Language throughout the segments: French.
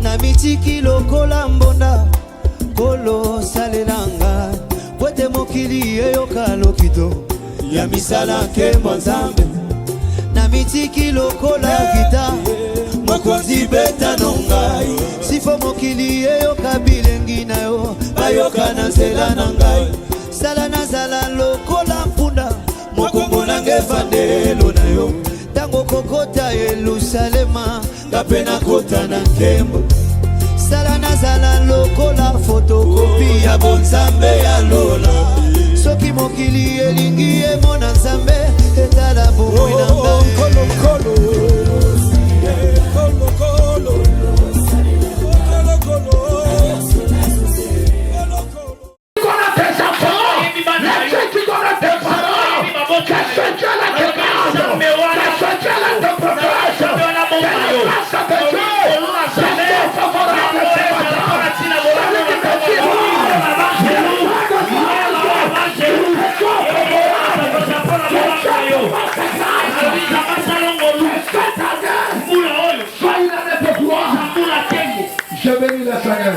Namitiki lokola mbonda kolo salelanga kwete mokili eyoka lokito ya misala ke mwanzambe. Namitiki lokola gita mokonzi beta nongai sifo mokili eyoka bilengi na yo bayoka na nzela na ngai. Sala na zala lokola mpunda mokongo nange vandelo na yo tango kokota Yerusalema kapena kota na nkembo. Sala na zala lokola fotokopi ya bonzambe ya lola soki mokili elingi emona nzambe etala bomoi na ngai. Je bénis le Seigneur.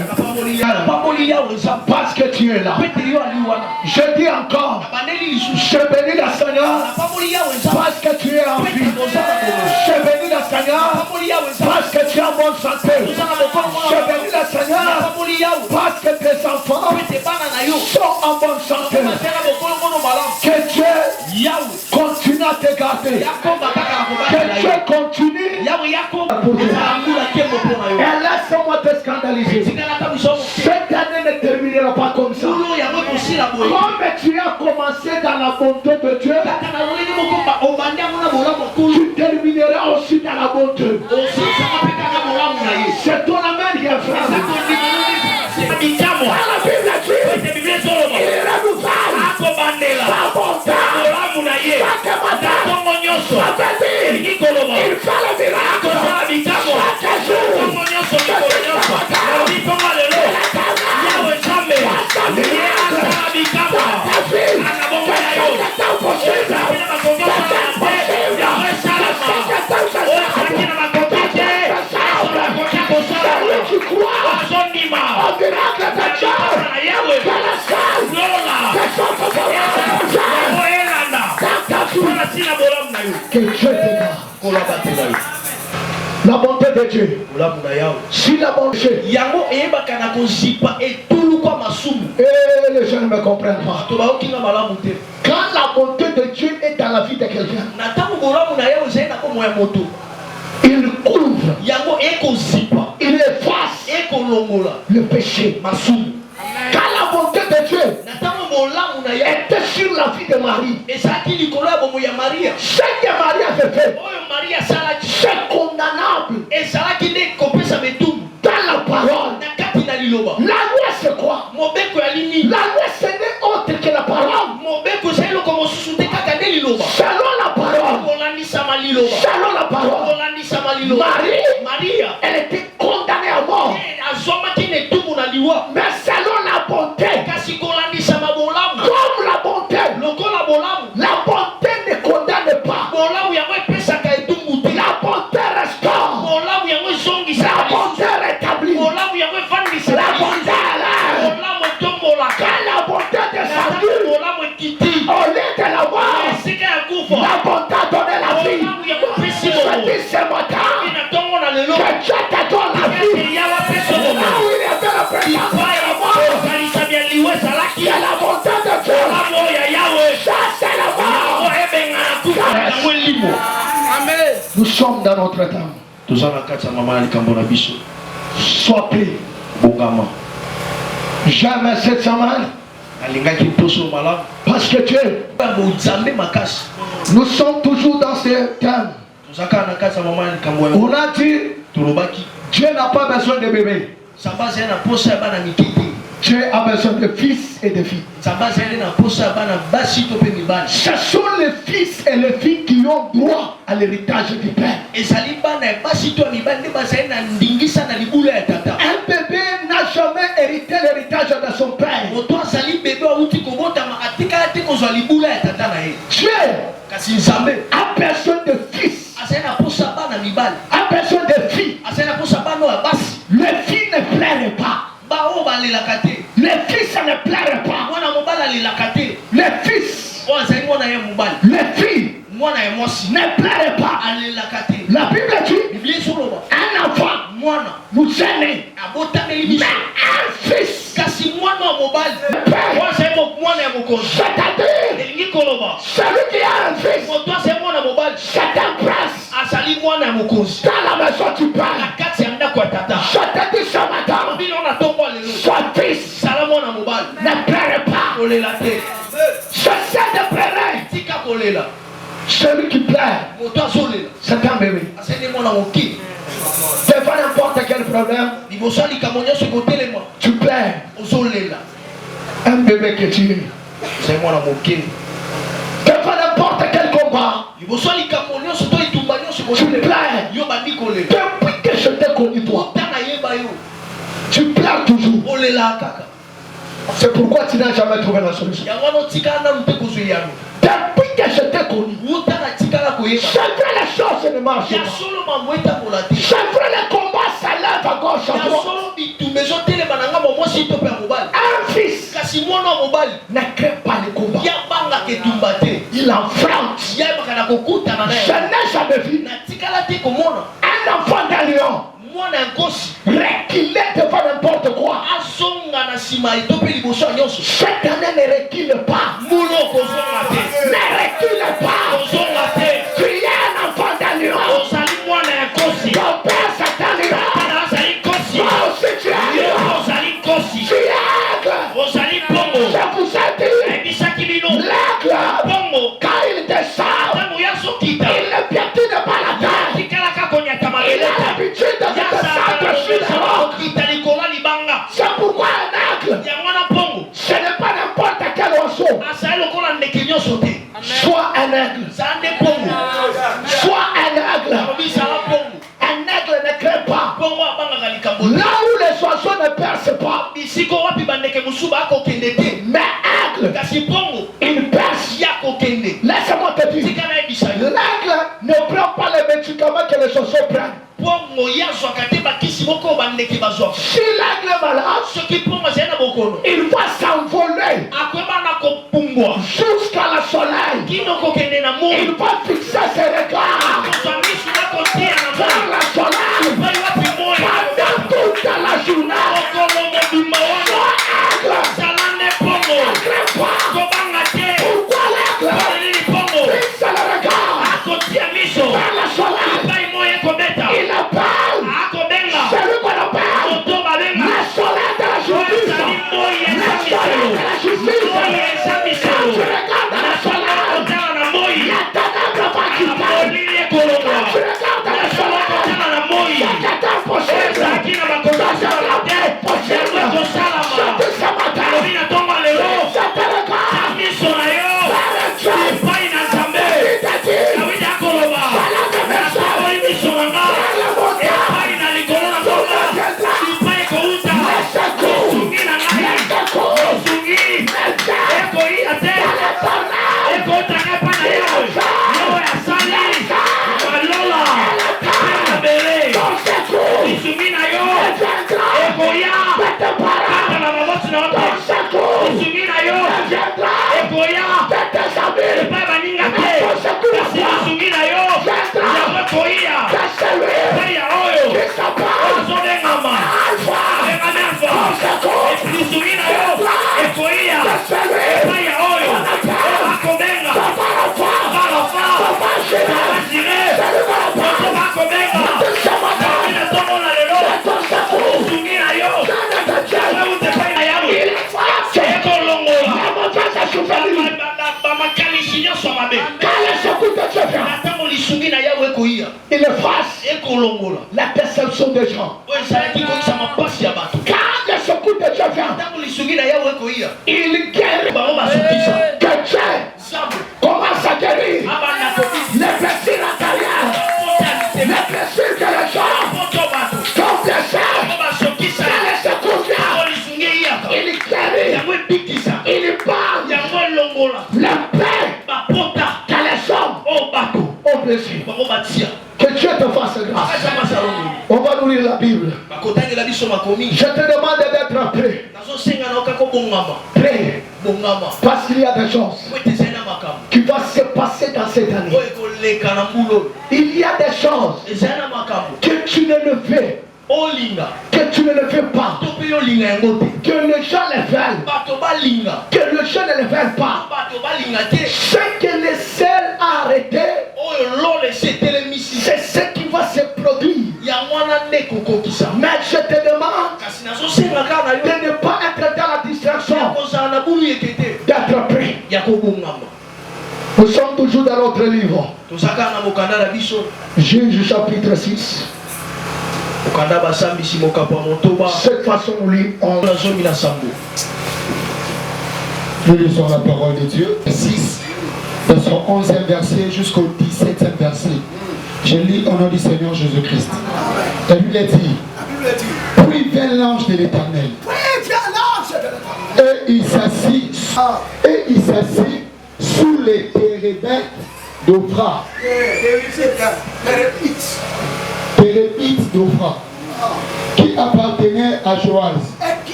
Parce que tu es là. Je dis encore. Je bénis le Seigneur. Parce que tu es en vie. Je bénis le Seigneur. Parce que tu es en bonne santé. Je bénis le Seigneur. Parce que tes enfants sont en bonne santé. Que Dieu continue à te garder. Que Dieu continue. Et laisse-moi te scandaliser. Cette année ne terminera pas comme ça. Comme tu as commencé dans la bonté de Dieu, tu termineras aussi dans la bonté. C'est ton amen qui est frère. Que Dieu te garde. La bonté de Dieu. Si la bonté. Et les gens ne me comprennent pas. Quand la bonté de Dieu est dans la vie de quelqu'un, il couvre, il efface le péché. Quand la bonté de Dieu était sur la vie de Marie, ce que Marie avait fait, c'est condamnable. Dans la parole, la loi c'est quoi? La loi ce n'est autre que la parole. Selon la parole, Marie, elle était condamnée à mort. Mais selon la bonté, comme la bonté ne condamne pas. La bonté restaure. La bonté rétablit. La bonté élève. Quand la bonté descendue, au lieu de la mort, la bonté a donné la vie. Je dis ce matin que Dieu te donne la vie. Là où il y avait la présence de la mort, il y a la bonté de Dieu. Ça c'est la mort. Nous sommes dans notre temps. Soyez jamais cette semaine. Parce que Dieu, nous sommes toujours dans ce thème. On a dit, Dieu n'a pas besoin de bébé. Dieu a besoin de fils et de filles. Ce sont les fils et les filles qui ont droit à l'héritage du Père. Un bébé n'a jamais hérité l'héritage de son Père. Dieu a besoin de fils, a besoin de filles. Les filles ne pleurent pas. Les fils ça ne pleurent pas. Les fils, les filles ne pleurent pas. La Bible dit un enfant nous est né, mais un fils. C'est-à-dire celui qui a un fils, c'est un prince. Dans la maison du Père, je te dis ce matin, son fils ne pleure pas. Je sais de pleurer. Celui qui pleure, c'est un bébé. Devant n'importe quel problème, tu pleures. Un bébé que tu es. Devant n'importe quel combat, tu pleures. Depuis que je t'ai connu toi, tu pleures toujours. C'est pourquoi tu n'as jamais trouvé la solution. Depuis que je t'ai connu, c'est vrai les choses ne marchent pas. C'est vrai les combats s'élèvent à gauche à droite. Un fils ne crée pas les combats. Il enfreint. Je n'ai jamais vu un enfant d'un lion reculer devant n'importe quoi. Cette année ne recule pas. Ne recule pas. Tu es un enfant d'un lion. Ton père c'est un lion. Toi aussi tu es un lion. Tu es aigle. Je vous ai dit, l'aigle, quand il descend, il ne piétine pas la terre. Il a l'habitude de descendre sur les rocs. C'est pourquoi un aigle, ce n'est pas n'importe quel oiseau. Soit un aigle. Soit un aigle. Un aigle ne crée pas. Là où les oiseaux ne percent pas. Mais aigle, il perce. Laisse-moi te dire. L'aigle ne prend pas les médicaments que les oiseaux prennent. Si l'aigle est malade, il va s'envoler jusqu'à la soleil. Il va fixer ses regards vers la soleil pendant toute la journée. Pourquoi l'aigle fixe le regard vers la soleil? Il appelle celui qu'on appelle le soleil de la justice. Le soleil de la justice. Quand tu regardes le soleil, la ténèbre va quitter. Quand tu regardes le soleil, c'est impossible. C'est impossible. Je dis ce matin, c'est le regard vers Dieu. Il efface la perception des gens. Quand le secours de Dieu vient, Il guérit. Que Dieu commence à guérir les blessures intérieures, les blessures que les gens sont blessés. Il les secours, il guérit, il parle, la paix que les hommes ont blessé. Que Dieu te fasse grâce. On va nous lire la Bible. Je te demande d'être prêt. Prêt. Parce qu'il y a des choses qui vont se passer dans cette année. Il y a des choses que tu ne le fais. Que tu ne le fais pas. Que les gens ne veulent. Que les gens ne le veulent pas. Ce que les seuls a arrêté, c'est ce qui va se produire. Mais je te demande de ne pas être dans la distraction, d'être prêt. Nous sommes toujours dans notre livre. Juge chapitre 6. Cette façon nous lisons. Nous lisons la parole de Dieu. 6, de son 11e verset jusqu'au 17e verset. Je lis au nom du Seigneur Jésus-Christ. La Bible dit, puis vint l'ange de l'Éternel. Et il s'assit sous les térébintes d'Ophra. Térébintes d'Ophra, qui appartenait à Joas.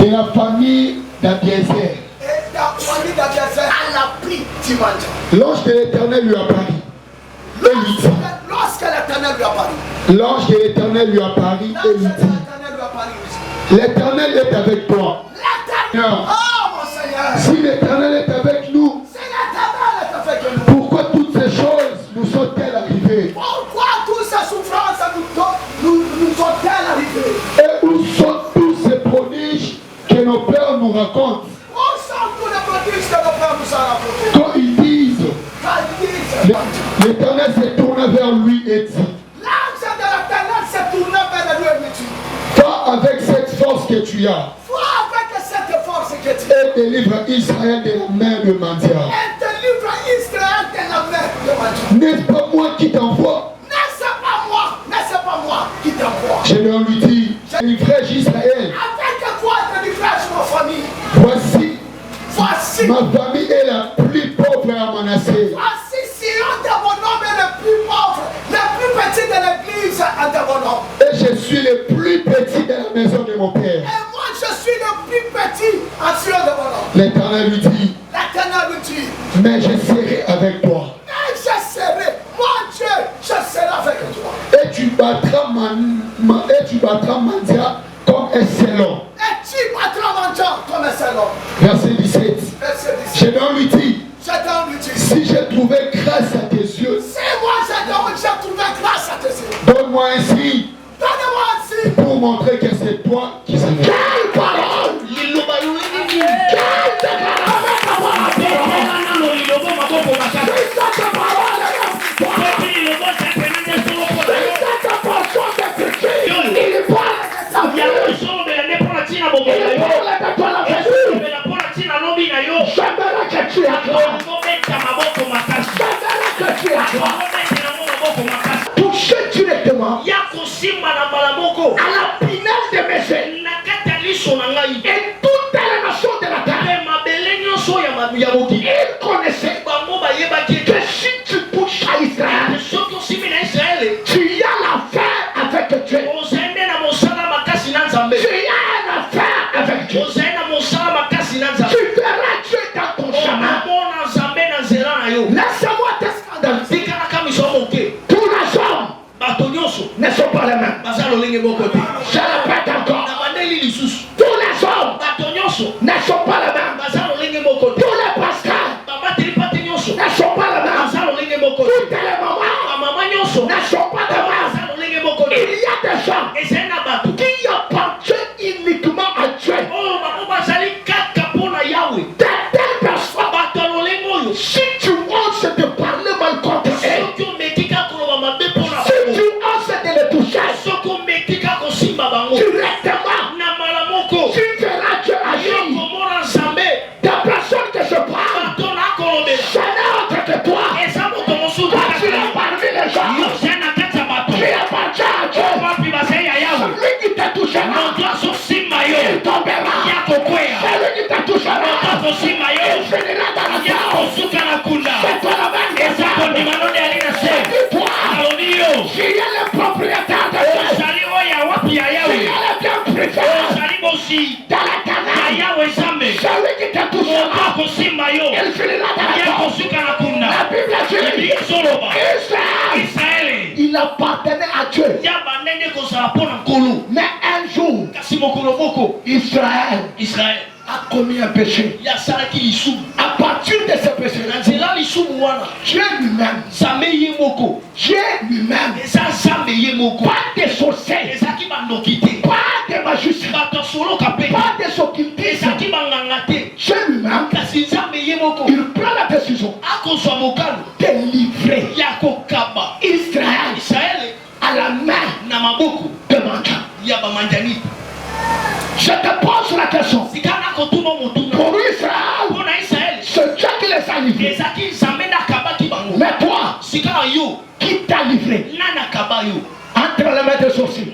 De la famille d'Abiezer. L'ange de l'Éternel lui apparut. L'ange de l'Éternel lui apparut et lui dit, l'Éternel est avec toi. Si l'Éternel est avec nous, pourquoi toutes ces choses nous sont-elles arrivées? Pourquoi toutes ces souffrances nous sont-elles arrivées? Et où sont tous ces prodiges que nos pères nous racontent? Où sont tous les prodiges que nos pères nous ont racontés? Quand ils disent, l'Éternel s'est tourné vers lui et dit, l'ange de l'Éternel s'est tourné vers lui et dit, va avec cette force que tu as. va avec cette force que tu as. Et délivre Israël de la main de Mandia. Et délivre Israël de la main de Mandia. N'est-ce pas moi qui t'envoie? N'est-ce pas moi qui t'envoie? Je leur lui dis, délivrai Israël. Avec toi, délivrai ma famille. Voici, ma famille est la plus pauvre à Manassé. Voici Sion de mon homme est le plus pauvre, le plus petit de l'église de mon homme. Et je suis le plus petit de la maison de mon père. Et moi je suis le plus petit en Sion de mon homme. L'Éternel lui dit, mais je serai avec toi. Mais je serai, mon Dieu, je serai avec toi. Et tu battras Mandia comme un selon. Et tu battras Mandia comme un selon. Verset 17. Je lui dis, si j'ai trouvé grâce à tes yeux, si moi j'ai trouvé grâce à tes yeux, donne-moi un signe. Donne-moi un signe pour montrer que c'est toi qui s'en es. Quelle parole! Toucher directement à la pinelle de mes ailes et toutes les nations de la terre. Il connaissait que si tu touches à Israël, tu as l'affaire avec Dieu. Tu as l'affaire avec Dieu. Tu verras Dieu dans ton chemin. Laisse-moi te scandaliser. Tous les hommes ne sont pas les mêmes. Je répète encore. Tous les hommes ne sont pas les mêmes. Tous les pasteurs finira dans la terre. C'est toi la main des arbres. Dis-toi, tu es le propriétaire de Dieu. Tu es le bien privé. Dans la Canaan, celui qui te touchera, il finira dans la terre. La Bible dit, Israël, il appartenait à Dieu. Mais un jour, Israël a commis un péché. À partir de ce péché, Dieu lui-même, Dieu lui-même, pas de sorciers, pas de magiciens, pas de occultistes, Dieu lui-même, il prend la décision de livrer Israël à la main de Mandian. Je te pose la question. Pour Israël, ce Dieu qui les a livrés. Mais toi, qui t'a livré entre les mains des sorciers?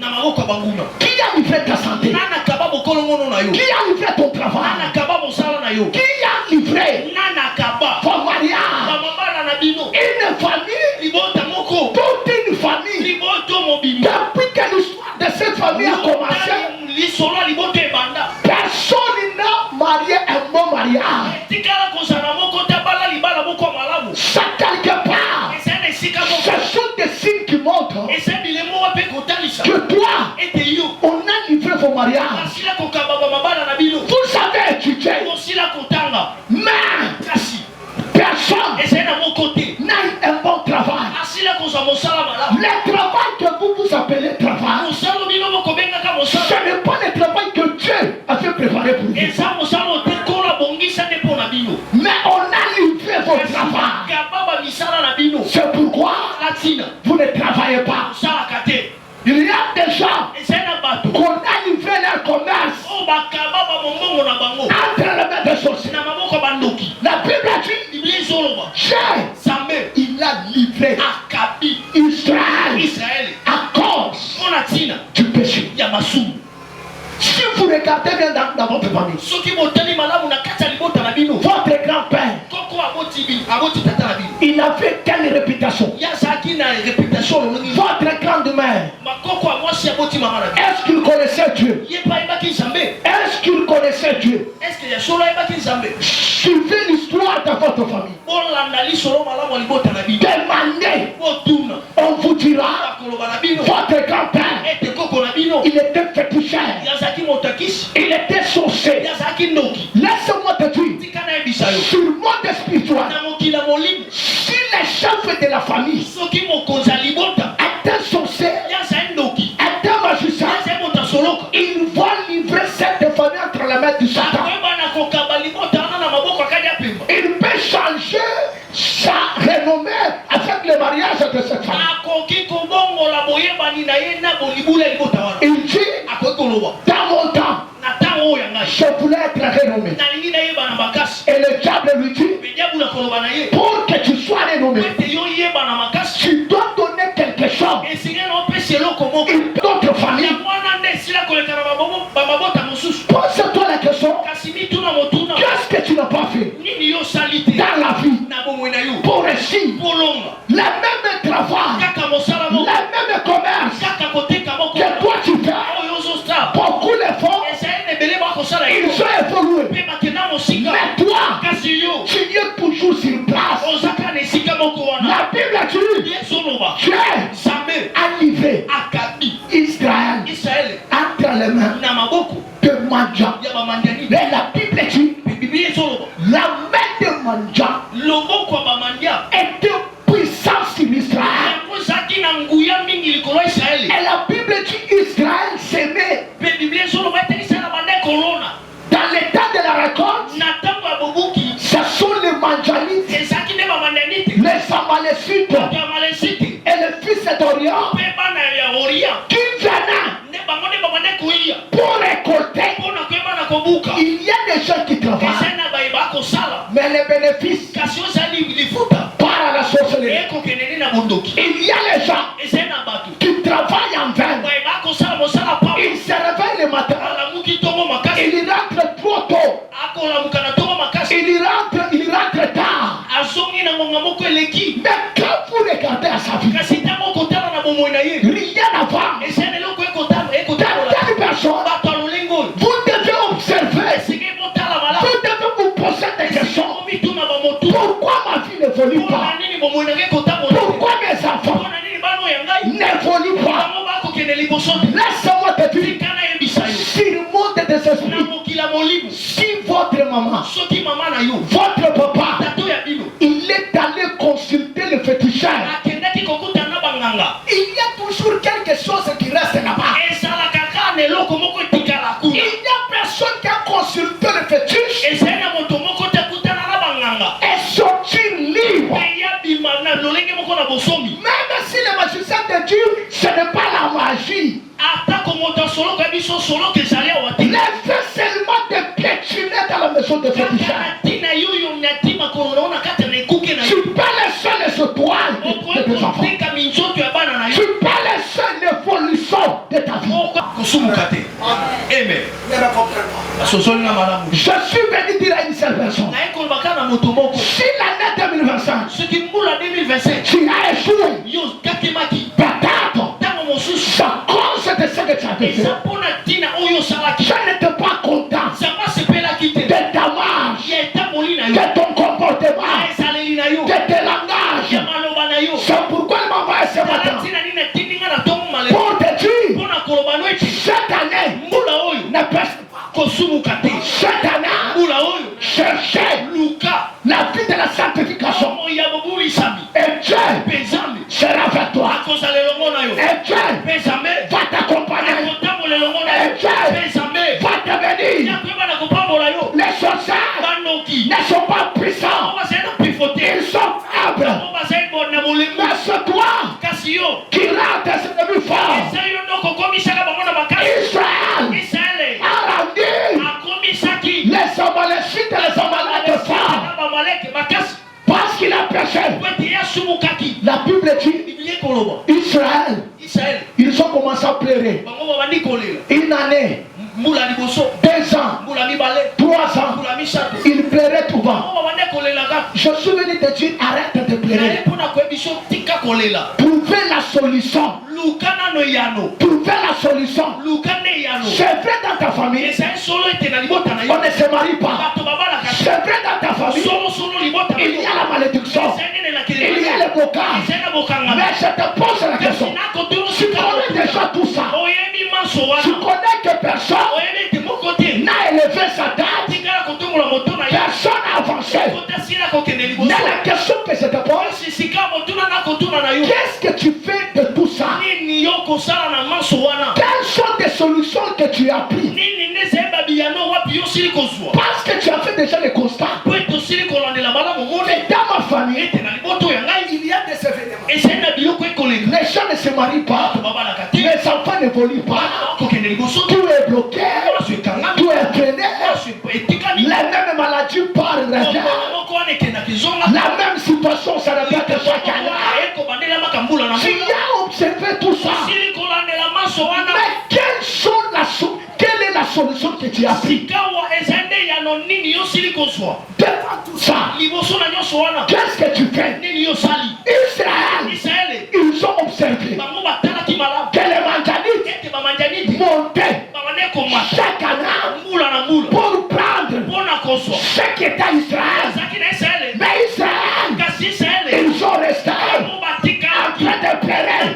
Qui a livré ta santé? Qui a livré ton travail? Qui a livré ton mariage? Une famille, toute une famille. Depuis que l'histoire de cette famille a commencé, personne n'a marié un bon mariage. Ça quelque part, ce sont des signes qui montrent que toi, on a livré vos mariages. Vous avez étudié, mais personne n'a eu un bon travail. Le travail que vous appelez travail, ce n'est pas le travail que Dieu a fait préparer pour vous. Mais on a livré vos travail. C'est pourquoi vous ne travaillez pas. Il y a des gens qu'on a livré leur commerce entre les mains des sorciers. La Bible dit, il a livré Israël à cause du péché. Si vous regardez bien dans votre famille, votre grand-père, il avait quelle réputation? Votre grand-mère, est-ce qu'il connaissait Dieu? Est-ce qu'il connaissait Dieu? Suivez l'histoire de votre famille. Demandez, on vous dira, votre grand-père, il était féticheur, il était sorcier. Laisse-moi te dire, sur le monde spirituel, si les chefs de la famille est un sorcier, est un magicien, ils vont livrer cette famille entre les mains du Satan. Il peut changer sa renommée avec le mariage de cette femme. Il dit, dans mon temps, je voulais être renommé. Et le diable lui dit, pour que tu sois renommé, tu dois donner quelque chose. D'autres familles. Pose-toi la question, qu'est-ce que tu n'as pas fait dans la vie pour réussir? Le même travail, le même commerce que toi tu fais, beaucoup l'effort, ils ont évolué. Mais toi, tu es toujours sur place. La Bible dit, Dieu a livré Israël entre les mains de Mandian. Mais la Bible dit, la main de Mandian était puissante sur Israël. Et la Bible dit, Israël s'aimait. Dans l'état de la récolte, ce sont les Mandianites, les Amalécites et le fils d'Orient qui venaient pour récolter. Il y a des gens qui travaillent, mais les bénéfices par la sorcellerie. Il y a les gens qui travaillent en vain. Ils se réveillent le matin, ils rentrent trop tôt, ils rentrent Pourquoi ma vie n'évolue pas? Pourquoi mes enfants n'évoluent pas? Laisse-moi te dire, si le monde des esprits, si votre maman, votre papa, il est allé consulter le féticheur, il y a toujours quelque chose qui reste là-bas. Il y a personne qui a consulté le fétiche et sortir libre. Même si le magicien te dit, ce n'est pas la magie. Les fait seulement de piétiner dans la maison de féticheur. Tu peux laisser les étoiles de tes enfants. Tu peux laisser l'évolution de ta vie. Je suis venu dire à une seule personne, si l'année 2025, tu as échoué, peut-être, à cause de ce que tu as fait, je n'étais pas content de ta marche, de ton comportement, de tes langages. C'est pourquoi il m'a envoyé ce matin pour te dire, cette année, ne pèse pas. Cette année, cherchez la vie de la sanctification. Et Dieu sera avec toi. Et Dieu va t'accompagner. Et Dieu va te bénir. Les sorciers ne sont pas puissants. Ils sont faibles. Mais c'est toi qui rend tes ennemis forts. Israël a rendu les Amalécites et les Amalèques forts parce qu'il a péché. La Bible dit, Israël, ils ont commencé à pleurer. Une année, 2 ans, 3 ans, ils pleuraient tout bas. Je suis venu te dire, arrête de pleurer. Trouvez la solution. Trouvez la solution. C'est vrai dans ta famille, on ne se marie pas. C'est vrai dans ta famille, il y a la malédiction, il y a le bocage. Mais je te pose la question, tu connais déjà tout ça. Tu connais que personne n'a élevé sa tête, personne n'a avancé. Mais la question que je te pose, qu'est-ce que tu fais de tout ça? Quelles sont tes solutions que tu as prises? Parce que tu as fait déjà le constat. Dans ma famille, il y a des événements. Les gens ne se marient pas. Les enfants n'évoluent pas. Tout est bloqué. Tout est freiné. Les mêmes maladies parlent. La même situation, ça répète chaque année. Tu as observé tout ça. Mais quelle est la solution que tu as prise? Devant tout ça, qu'est-ce que tu fais? Israël, ils ont observé que les Manjanites montaient chaque année pour prendre ce qui était Israël. Mais Israël, ils sont restés en train de pleurer,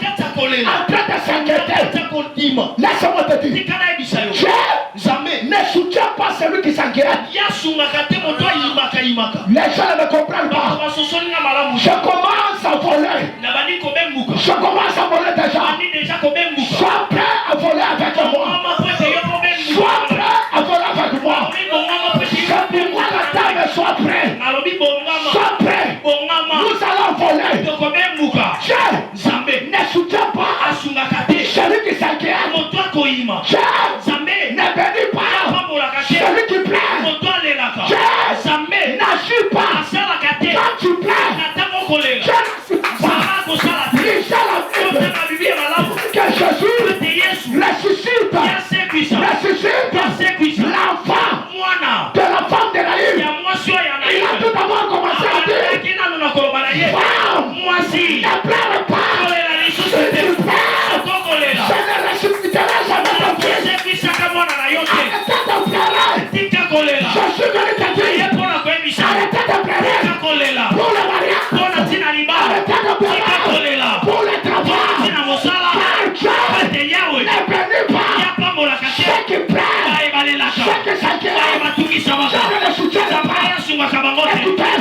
en train de s'inquiéter. Laisse-moi te dire, Dieu ne soutient pas celui qui s'inquiète. Les gens ne me comprennent pas. Je commence à voler. Je commence à voler déjà. Sois prêt à voler avec moi. Sois prêt à voler avec moi. C'est pourquoi la dame soit prêt. Sois prêt. Nous allons voler. Dieu ne soutient pas celui qui s'inquiète. Dieu ne bénit pas celui qui plaît. Dieu n'agit pas quand tu plais.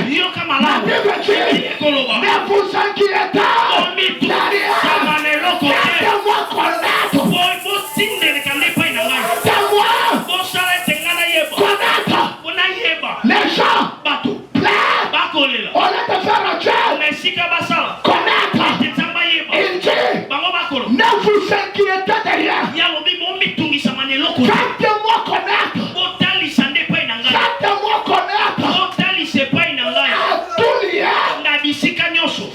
La Bible dit, ne vous inquiétez derrière. Faites-moi connaître. Faites-moi connaître. Les gens plaident au lieu de faire un Dieu. Connaître. Il dit, ne vous inquiétez derrière. Faites-moi connaître. Faites-moi connaître. À tout lien.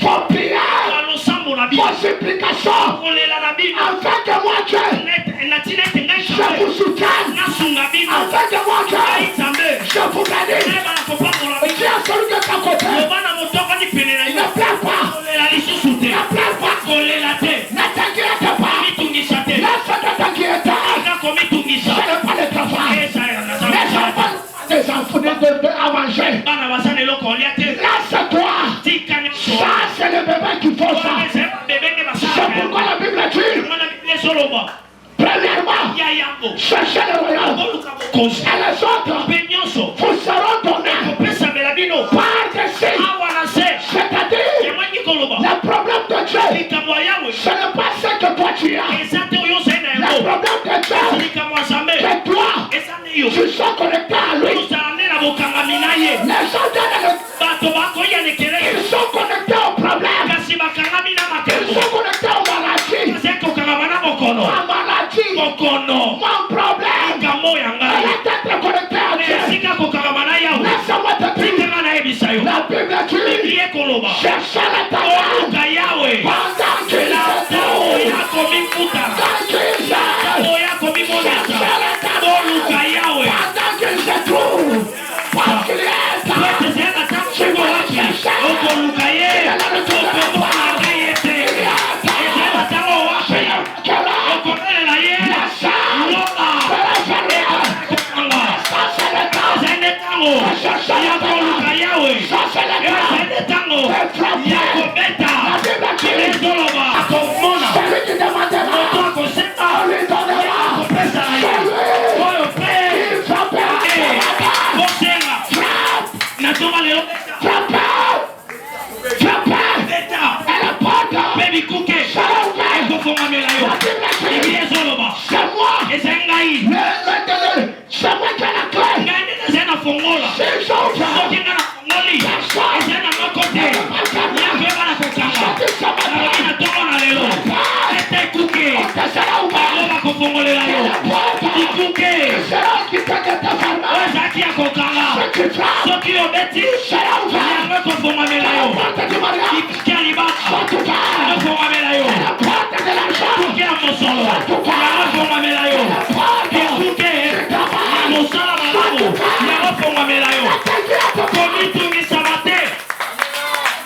Vos prières. Vos supplications. Afin que moi Dieu, je vous soutienne. Afin que moi Dieu, je vous bénisse. Dis à celui de ta côté, ne pleure pas. Ne pleure pas. Ne t'inquiète pas. Laisse de t'inquiéter. Ce n'est pas le travail. Les enfants des enfants de à manger. Laisse-toi. Ça c'est le bébé qu'il faut ça. C'est pourquoi la Bible dit, premièrement, cherchez le royaume et les autres vous seront donnés par dessus. C'est-à-dire, le problème de Dieu, ce n'est pas ce que toi tu as. Le problème de Dieu, c'est toi, tu sois connecté à lui. Les gens ils sont connectés au problème. Ils sont connectés aux maladies. Ma maladie, mon problème, elle est être connectée à Dieu. Laisse-moi te dire, la Bible dit, cherchez l'Éternel pendant qu'il est trouve. Cherchez l'Éternel pendant qu'il se trouve. Parce qu'il est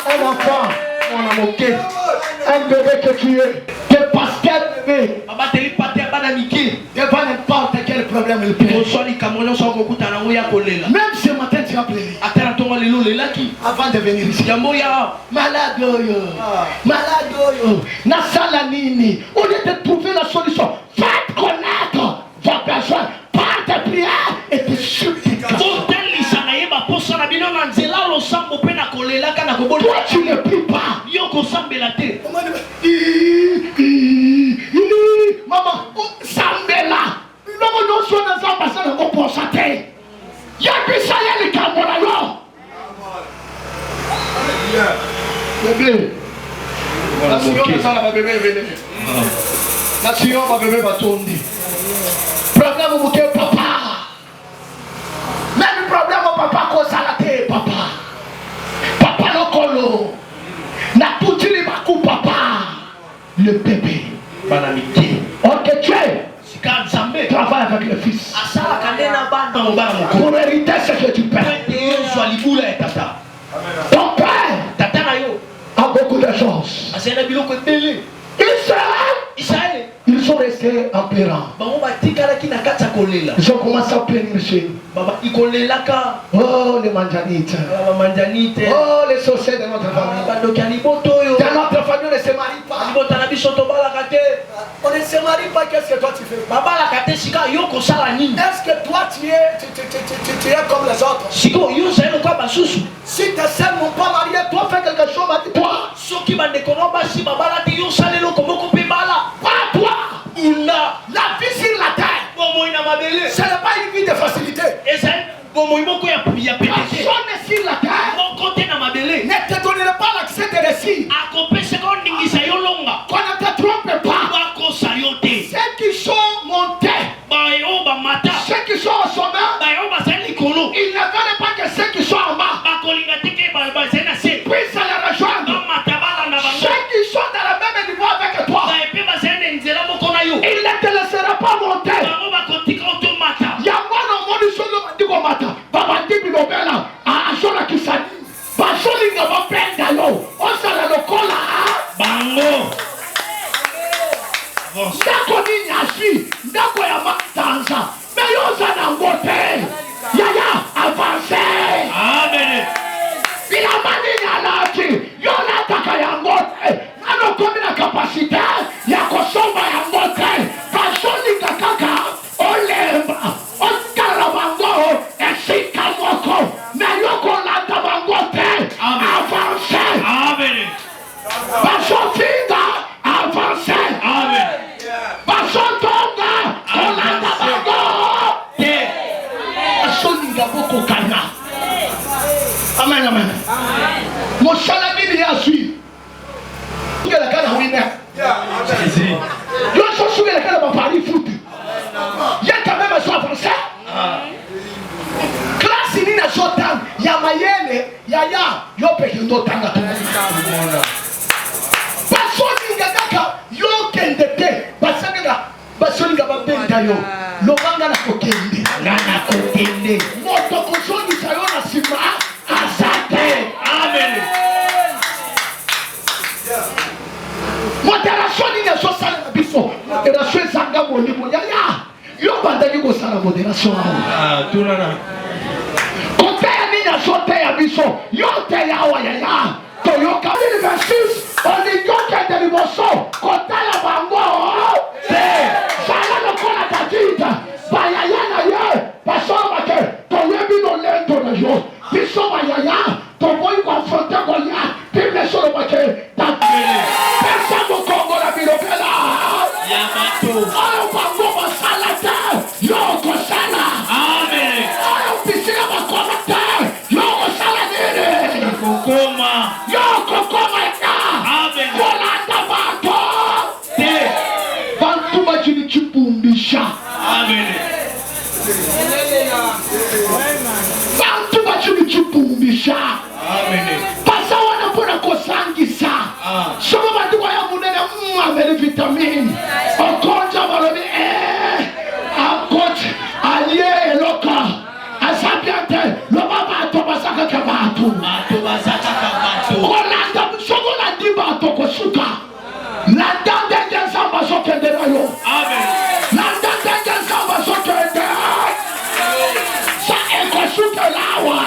un enfant, on a moqué. Un bébé que tu es, que pasteur bébé, devant n'importe quel problème il peut. Même ce matin tu as pleuré. Avant de venir ici. Malade Nasala nini. Au lieu de trouver la solution, faites connaître vos besoins par tes prières et tes supplications. Toi tu ne pries pas. Maman, Sambela. Maman, non, soit dans un bassin de constater. Yabisa yali kamona yo. Bébé. La bébé venez. La bébé va tourner. Problème au bouquet papa. Même problème au papa cause à la tête papa. Papa lokolo. Na tutili baku papa. Le bébé. Banamité. Ok tu es. Travaille avec le fils. Pour hériter ce que tu perds. Ton père a beaucoup de choses. Israël, ils sont restés en pleurant. Ils ont commencé à pleurer chez nous. Oh les manjanites. Oh les sorciers de notre famille. Dans notre famille on ne se marie pas. On ne se marie pas, qu'est-ce que toi tu fais? Est-ce que toi tu es comme les autres? Si Si tes sœurs n'ont pas marié, toi fais quelque chose, toi. Ceux qui m'ont déconné, si ma balade, ils ont salé le comme on peut bala. Pas toi. Oula. La vie sur la terre. Bon, moi, il n'a pas belé. Ce n'est pas une vie de facilité. Et ça, bon, moi, il y a pété. Personne sur la terre. Mon côté n'a pas belé. Ne te donnerai pas l'accès de récit. A compter ce qu'on dit, ça y est longa. Qu'on ne te trompe pas. Bako sayote. Ceux qui sont montés, Bayo ba mata. ceux qui sont au sommet, Bayo ba sali kolo. ils ne veulent pas que ceux qui sont en bas Bako linga teke ba zena se. puissent les rejoindre. Ba mata bala na Ceux bango. qui sont dans le même niveau avec toi, Ba epe ba zena nzela moko na yo. il ne te laissera pas monter. Bango ba kotika auto mata. Yamwana moni solo bandiko mata. Baba ndibi lobela. Ashola kisani. Basoli nga bapenda yo. Osala lokola. Bango. Ndako ni nyasi. Ndako ya matanza. Meyoza na ngote. Yaya avance. Amen. Bila mani nyalati. Yola taka ya ngote. Nano komi na kapasite. Ya kosoma ya ngote. Basoli nga kaka. Olemba. Oskara bango. Esika moko. Meyoko landa bangote. Avance. Amen. Basofinga. Avance. Amen. Basotonga. Olanda bango. Basolinga boko kana. Amen, amen. Mosala nini ya sui. Ngela kana wina. Yo so sugela kana ba pari foot. Ya quand même so avancé. Classe ni na sotan ya mayele ya yo pe ndo tanga tu. Basolinga kaka yo kendete basolinga babenda yo lobanga na kokende na kokende moto kozoni sayo na sima asante. Amen. Modération ni na sosala na biso modération ezanga molimo ya yo bandaki kosala modération Tunana. koteya ni na sote ya biso yo te yawa ya toyoka 2026 olingi okende liboso kotala bango te zala lokola Davida bayaya na ye basoba te toyebi lolendo na yo biso bayaya toboyi konfronte Goliath bible soloba te pesa mokongo na bilokela oyo bango basala te yo okosala. Amen. oyo bisika bakoma te yo okosala nini Kokoma. yo okokoma eka Amen. kolanda bato Te. bantu bakini chipumbisha Amen. bantu bakini chipumbisha Amen. pasa wana mpona kosangisa somo bantu baya munene ameli vitamine okonja balobi akote alie eloka asabiante loba bato basakaka bato Bato bazaka bato. kolanda sokolandi bato kosuka landa ndenge nzambe azokende na yo Amen. landa ndenge nzambe azokende sa ekosukelawa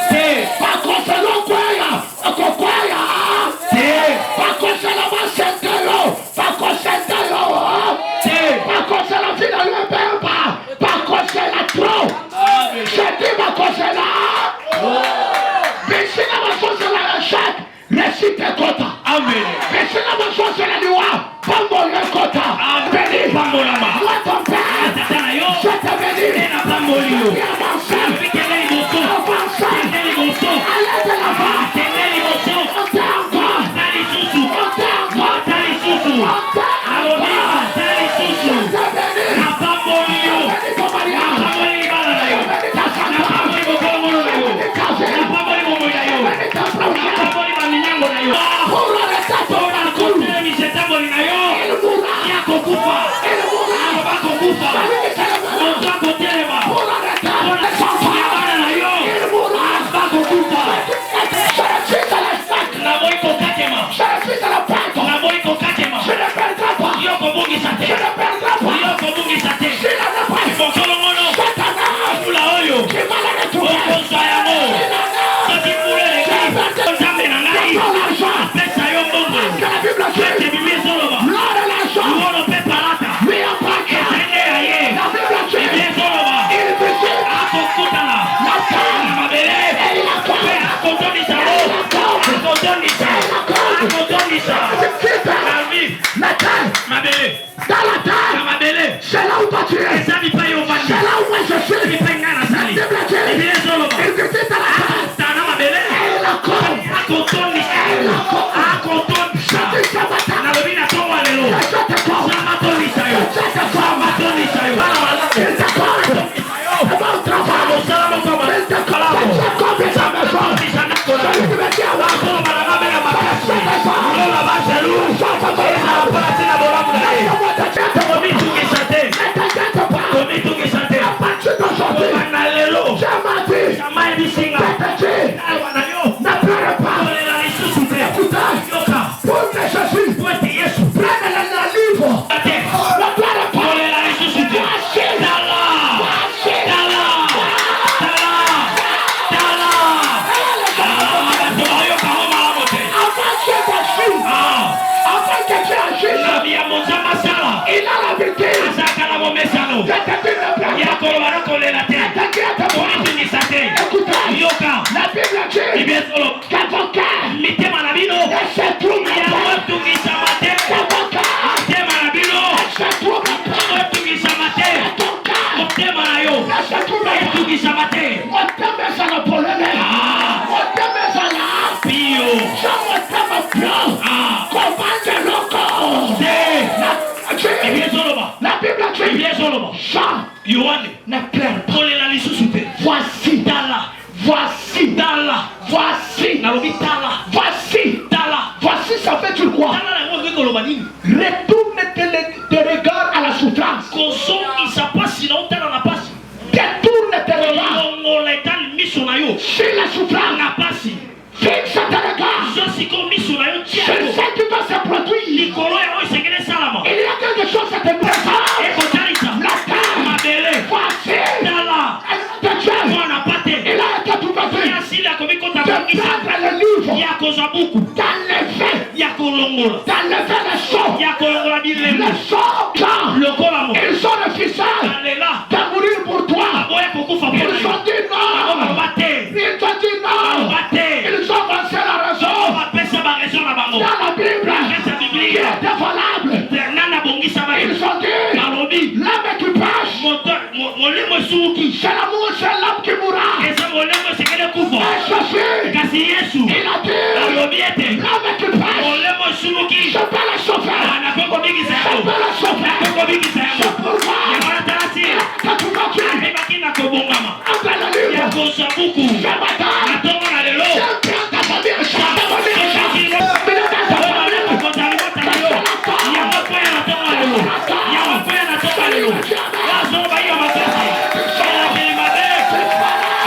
Te. bakosela okweya okokweya Te. bakosela basente yo bakosente yo Te. bakosela vina yo ebemba bakosela tro Amen. sedi bakosela bisina basosela eshek resite kota Amen. bisina basosela liwa pambo yo ekota beni Pambolama. moi ton père Tata yo. je te bénis Tena pambolio. viens avancer Tena liboso. avancer Tena liboso. allez de l'avant Tena liboso. monte encore Tali susu. monte encore Tali susu. monte Alobia. encore Tali susu. je te bénis Na pambolio. bénis ton mariage Pamboli bala na yo. bénis ta Na santé pamboli bokongo na yo. bénis ta vie Na pamboli bomo na yo. bénis ta Na projet pamboli baminyango na yo. pour le restant de Tora ta cour kote misetamboli na yo. il mourra Yako kufa. il mourra Bako kufa. celui qui se lèvera Montra kotelema. pour le restant Tora de son kufa frère bana na yo. il mourra Bako kufa. je le suis à l'espace Na boy kokatema. je le suis à la pente Na boy kokatema. je ne perdrai pas Yoko bungisa te. je ne perdrai pas Yoko bungisa te. je ne pas Mokolo ngono. Satanas Mula oyo. qui va le retrouver Okonsa yango. Sati mule leki. Nzambe na ngai. ton argent Pesa yo mbongo. akotondisa la vie la terre, mabele dans la na terre, mabele c'est là où toi tu es. eza bipai ovandi C'est là où moi je suis. bipai ngai nasali La Bible dit, biblia ezoloba il visite la terre. tana mabele Elle la compte. akotondisa akotondisa Je dis ce matin, nalobi na ntongo ya lelo je te compte. samatondisa yo samatondisa yo bana malamu Il te compte. C'est mon travail. mosala mokoma Il te compte. Je compte sa maison. tondisa nakola Celui qui me dit à moi, akoloba na mabele makasi sa maison. lola bajelu ezala mpona ntina bolamu na ye Laisse-moi te dire, te komitungisa te ne t'inquiète pas. komitungisa te À partir d'aujourd'hui, kobanda lelo je m'as dit, jamai bisinga je te dis, awa na yo ne pleure pas. kolela lisusu te Écoutez, yoka pour que Jésus po ete yesu prenne le livre, te ne pleure pas. kolela lisusu te tala tala tala tala bato bayokango malamu te Avant que Jésus, avant que tu agisses, nabi ya monzamba sala il a la vérité. azalaka na bomesano Je te dis, ne pleure ya pas. koloba na kolela te Ne t'inquiète pas. komitungisa te Écoutez, yoka la Bible dit bibi ezoloba que ton cœur mitema na bino ne se trouble ya pas. kotungisama te Que ton cœur mitema na bino ne se trouble pas. kotungisama te Ton cœur motema na yo ne se trouble pas. etungisama te Oteme sana polele. Oteme sana. pio Sama oteme pio. Commande loco. te bibi La ezoloba Bible bibi dit, ezoloba Jean, yohane ne pleure pas. kolela lisusu te Voici, tala voici, tala voici, nalobi tala voici, tala voici, ça fait tu quoi? tala na yango okoki koloba nini Retourne tes regards à la souffrance. kozongisa pasi na otala na pasi Détourne tes regards longola etali miso na yo sur la souffrance. na pasi Fixe tes regards zosiko miso na yo tia sur yo ce qui va se produire. likolo yango esengeli esalama Il y a quelque chose à te présenter. ekotalisa La terre, mabele voici, tala de Dieu. mwana pate Il a été tout fait yasili akomi kota de bongisa prendre le livre, ya kozwa buku d'enlever, ya kolongola d'enlever les sceaux. ya kolongola bilembo Les sceaux, quand lokola mo ils ont refusé alela de mourir pour toi. aboya kokufa Ils mpona yo ont dit non. baloba te Ils ont dit non. baloba te Ils ont pensé la raison. bapesa bareson na bango Dans la Bible, pesa il biblia était valable. nana bongisa Ils ont dit, balobi l'âme qui pêche, molimo esuki c'est l'amour, c'est l'âme qui mourra. eza molimo esekeli kufa Mais Jésus, kasi yesu il a dit, alobi ete l'âme qui pêche, molimo esumuki je peux la sauver. nakoki kobikisa Je yango peux la sauver. nakoki kobikisa yango Pourquoi? yango natala ti Que tu vas tuer. ayebaki na kobongama Après le ya livre, kozwa buku ce matin, na ntongo na lelo je prends ta famille en charge. Ta famille en charge. Soki Mais dans ta famille, kotalimota na yo yango mpoya na ntongo na lelo yango mpoya na ntongo na lelo yazoba yo makasi elakeli mabe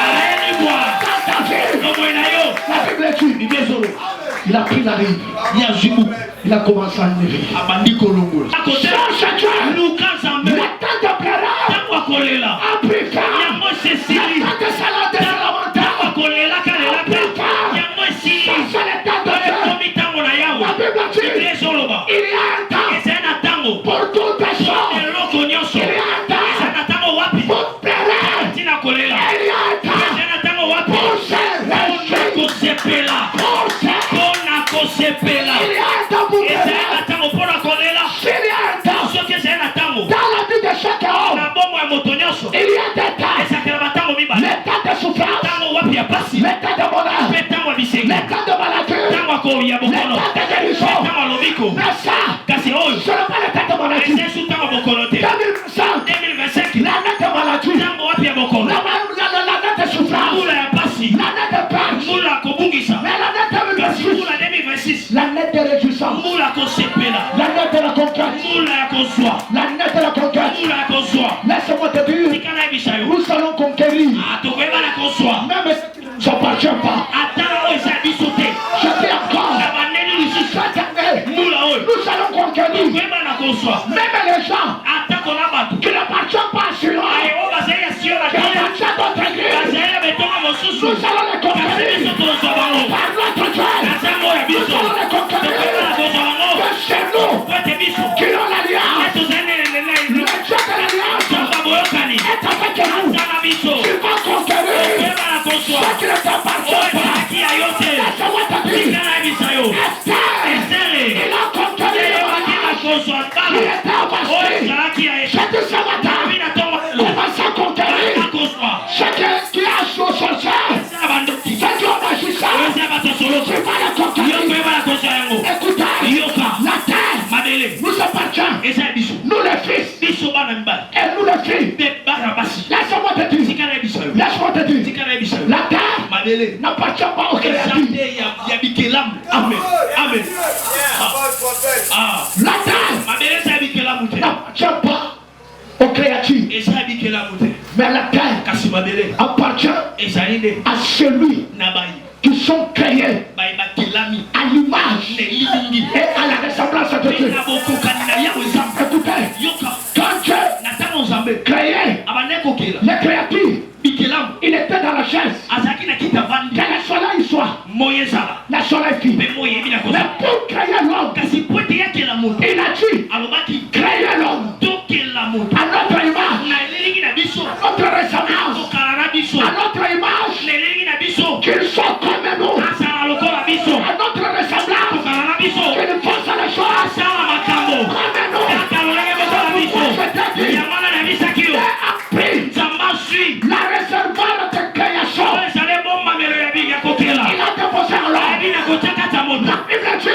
aleni bwa dans ta vie, nomoi na yo la Bible dit, bibi ezolo il a pris la rive. ya zwi buku Il a commencé à lever. abandi kolongola akote Cherche Dieu. luka nzambe Le temps de pleurer ntango akolela a pris fin. yango esesili Le temps de salade ntango élémentaire akolelaka lela te yango esili c'est le temps de Dieu. ekomi ntango na yawe La Bible dit, biblia ezoloba il y a un temps ezali na ntango pour toute personne. eloko nyonso Il y a un temps ezali na ntango wapi pour pleurer. ntina kolela Il y a un temps ezali na ntango wapi pour se mpona réjouir. kosepela Pour se- mpona kosepela Il y a un temps pour ezali na pleurer. ntango mpona kolela Il y a un temps soki ezali na ntango dans la vie de chaque homme. na bomoi ya moto nyonso Il y a des temps. esakela batango mibale Le temps de souffrance. ntango wapi ya pasi Le temps de bonheur. mpe ntango ya bisengi Le temps de maladie. ntango akoya Le bokono temps de mpe guérison. ntango ya lobiko Mais ça, kasi oyo ce n'est pas le temps de maladie. eza esu ntango ya bokono te 2025, 2025 l'année de maladie. ntango wapi ya bokono L'année de souffrance. mbula ya pasi L'année de perte. mbula ya kobungisa Mais l'année kasi 2026, mbula 2026 l'année de réjouissance. mbula ya kosepela L'année de la conquête. mbula ya kozwa L'année de la conquête. mbula ya kozwa Laisse-moi te dire, tika nayebisa yo nous allons conquérir. tokoyebana kozwa Même si tu ne nous appartiens pas. atala oyo eza ya biso te Je dis encore, na baneni lisusu cette année, mbula oyo nous allons conquérir. tokoyebana kozwa Même les gens atako na bato qui n'appartiennent pas à Sion, oyo bazali ya sio na qui te appartiennent à notre église, bazali ya betonga mosusu nous allons les kasi conquérir. biso tozwa bango Par notre Dieu, na nzambe oyo ya nous biso allons les conquérir. tokoyebana kozwa bango Que c'est nous po ete biso qui ont l'alliance. ye tozali Le nelelei Dieu de l'alliance nzamba boyokani est avec nous. aza na biso Il va conquérir tokoyebana kozwa ce qui ne t'appartient oyo pas. ezalaki ya yo te Laisse-moi te dire, tika na n'appartient pas au créateur. Amen. Amen. La terre n'appartient pas aux créatures. Mais la terre appartient à celui qui sont créés à l'image et à la ressemblance de Dieu. Écoutez, quand Dieu créait les créatures, il était dans la chaise. Que le soleil soit, le soleil fit. Mais pour créer l'homme, il a dit créer l'homme à notre image, notre ressemblance, à notre image, qu'il soit comme nous, à notre ressemblance, qu'il fasse les choses comme nous. La réservoir de création. Il a déposé en l'homme. La Bible dit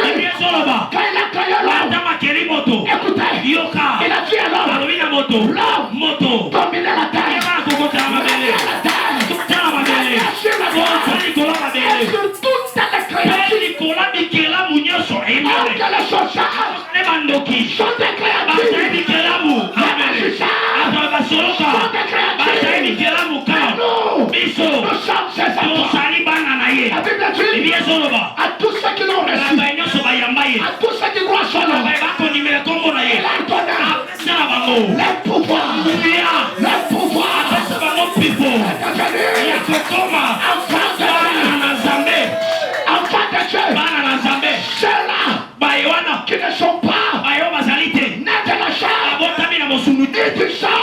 quand il a créé l'homme, écoutez, il a dit à l'homme, l'homme dominait la terre. Et sur toutes les créatures, alors que les sorcières sont des créatures, nous sommes ses enfants. La Bible dit à tous ceux qui l'ont reçu, à tous ceux qui croient son nom, il a donné le pouvoir enfant de Dieu. Ceux-là qui ne sont pas nés de la chair, ni du sang,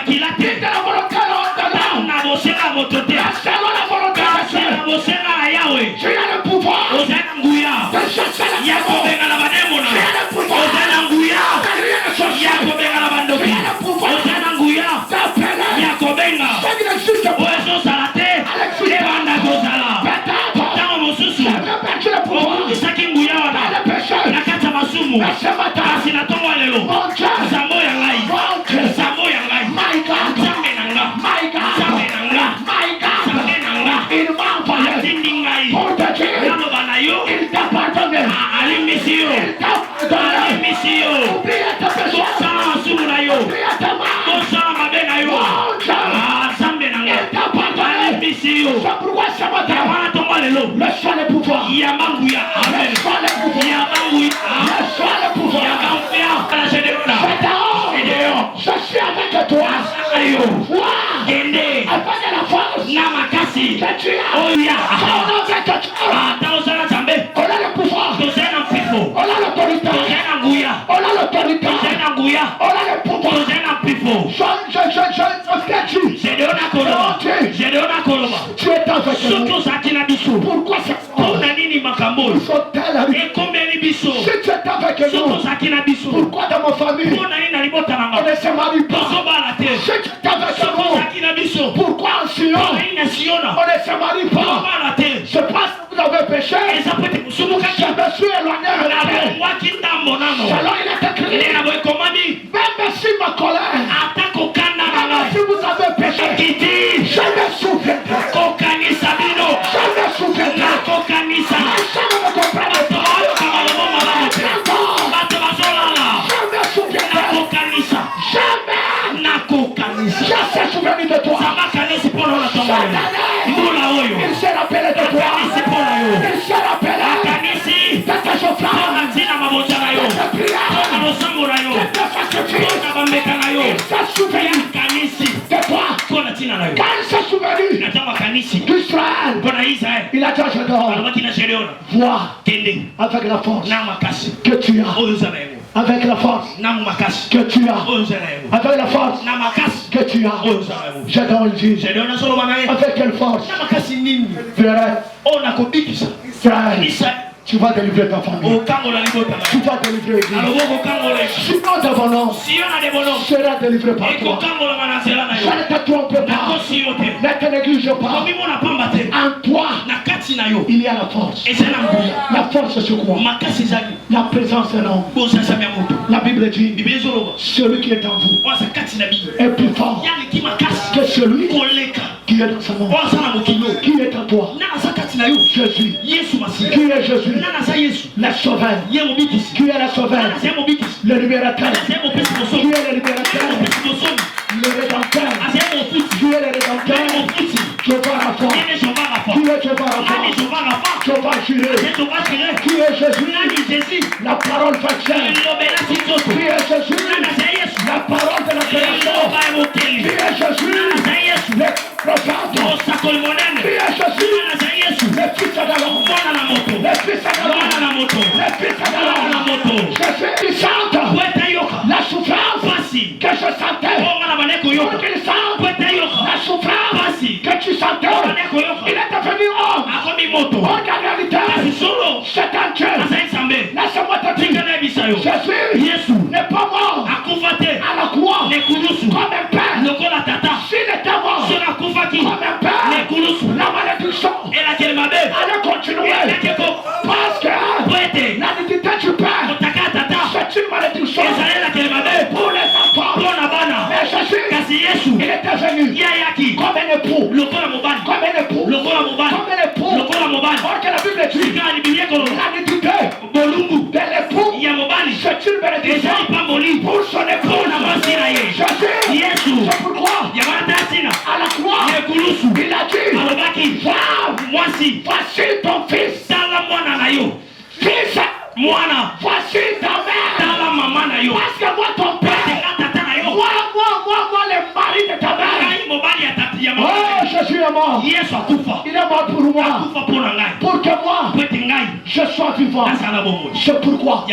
ni de la volonté de l'homme, selon la volonté de Dieu. Tu as le pouvoir de chasser les démons. Tu as le pouvoir de rien ne sortir. Tu as le pouvoir d'appeler ce qui n'existe pas à l'existence. Peut-être tu as perdu le pouvoir dans le péché. Mais ce matin, mon Dieu, il m'a envoyé pour te dire, il t'a pardonné. Il t'a pardonné. Oublie tes péchés. Oublie tes mains. Mon Dieu, il t'a pardonné. C'est pourquoi ce matin, reçois le pouvoir. Reçois le pouvoir. Reçois le pouvoir. Je suis avec toi. Vois avec la force que tu as. On a le pouvoir. On a l'autorité. On a l'autorité. On a le pouvoir. Tu es avec nous. Pourquoi c'est si tu es avec nous, pourquoi dans ma famille on ne se marie pas? Si tu es avec nous, pourquoi en Sion on ne se marie pas? Je pense que vous avez péché. Je me suis éloigné de Dieu. Selon il est écrit, même si ma colère, même si vous avez péché, je me souviendrai. Je me souviendrai. Je ne me comprends pas. Je sais souvenir de toi. Il s'est rappelé de toi. Il s'est rappelé de tes souffrances, de tes prières, de tes facilités. Il s'est souvenu de toi. Quand il s'est souvenu d'Israël, il a dit à Gédéon, vois avec la force que tu as. Avec la force que tu as. Avec la force que tu as. Gédéon dit, avec quelle force? Frère, tu vas délivrer ta famille. Tu vas délivrer l'Église. Si on a des bonhommes, sera délivré par toi. Je ne te trompe pas. Ne te néglige pas. En toi, il y a la force. La force c'est quoi? La présence d'un homme. La Bible dit, celui qui est en vous est plus fort que celui qui qui est dans ce monde, qui est en toi. Jésus, qui est Jésus, le sauveur, qui est le sauveur, le libérateur, qui est le libérateur, le rédempteur, qui est le rédempteur, Jehovah Rapha, qui est Jehovah Rapha, Jehovah Jireh, qui est Jésus, la parole fait chair, qui est Jésus, la parole de la création, qui est Jésus, le prophète, qui est Jésus, le fils d'Adam, le fils d'Adam, le fils d'Adam, Jésus qui chante la souffrance que je sentais, pour qu'il sente la souffrance que tu sentais, il est devenu homme. En réalité, c'est un Dieu. Laisse-moi te dire, Jésus n'est pas mort à la croix comme un père. S'il était mort comme un père, la malédiction allait continuer. Parce que l'hérédité du père, c'est une malédiction pour les enfants. Mais Jésus, il était venu comme un époux. Comme un époux. Or que la Bible dit, l'hérédité de l'époux, c'est une bénédiction pour son épouse. Jésus, c'est pourquoi à la croix, il a dit, voici ton fils. Fils, voici ta mère. Parce que moi ton père, moi le mari de ta mère. Oh, Jésus est mort. Il est mort pour moi. Pour que moi, je sois vivant. C'est pourquoi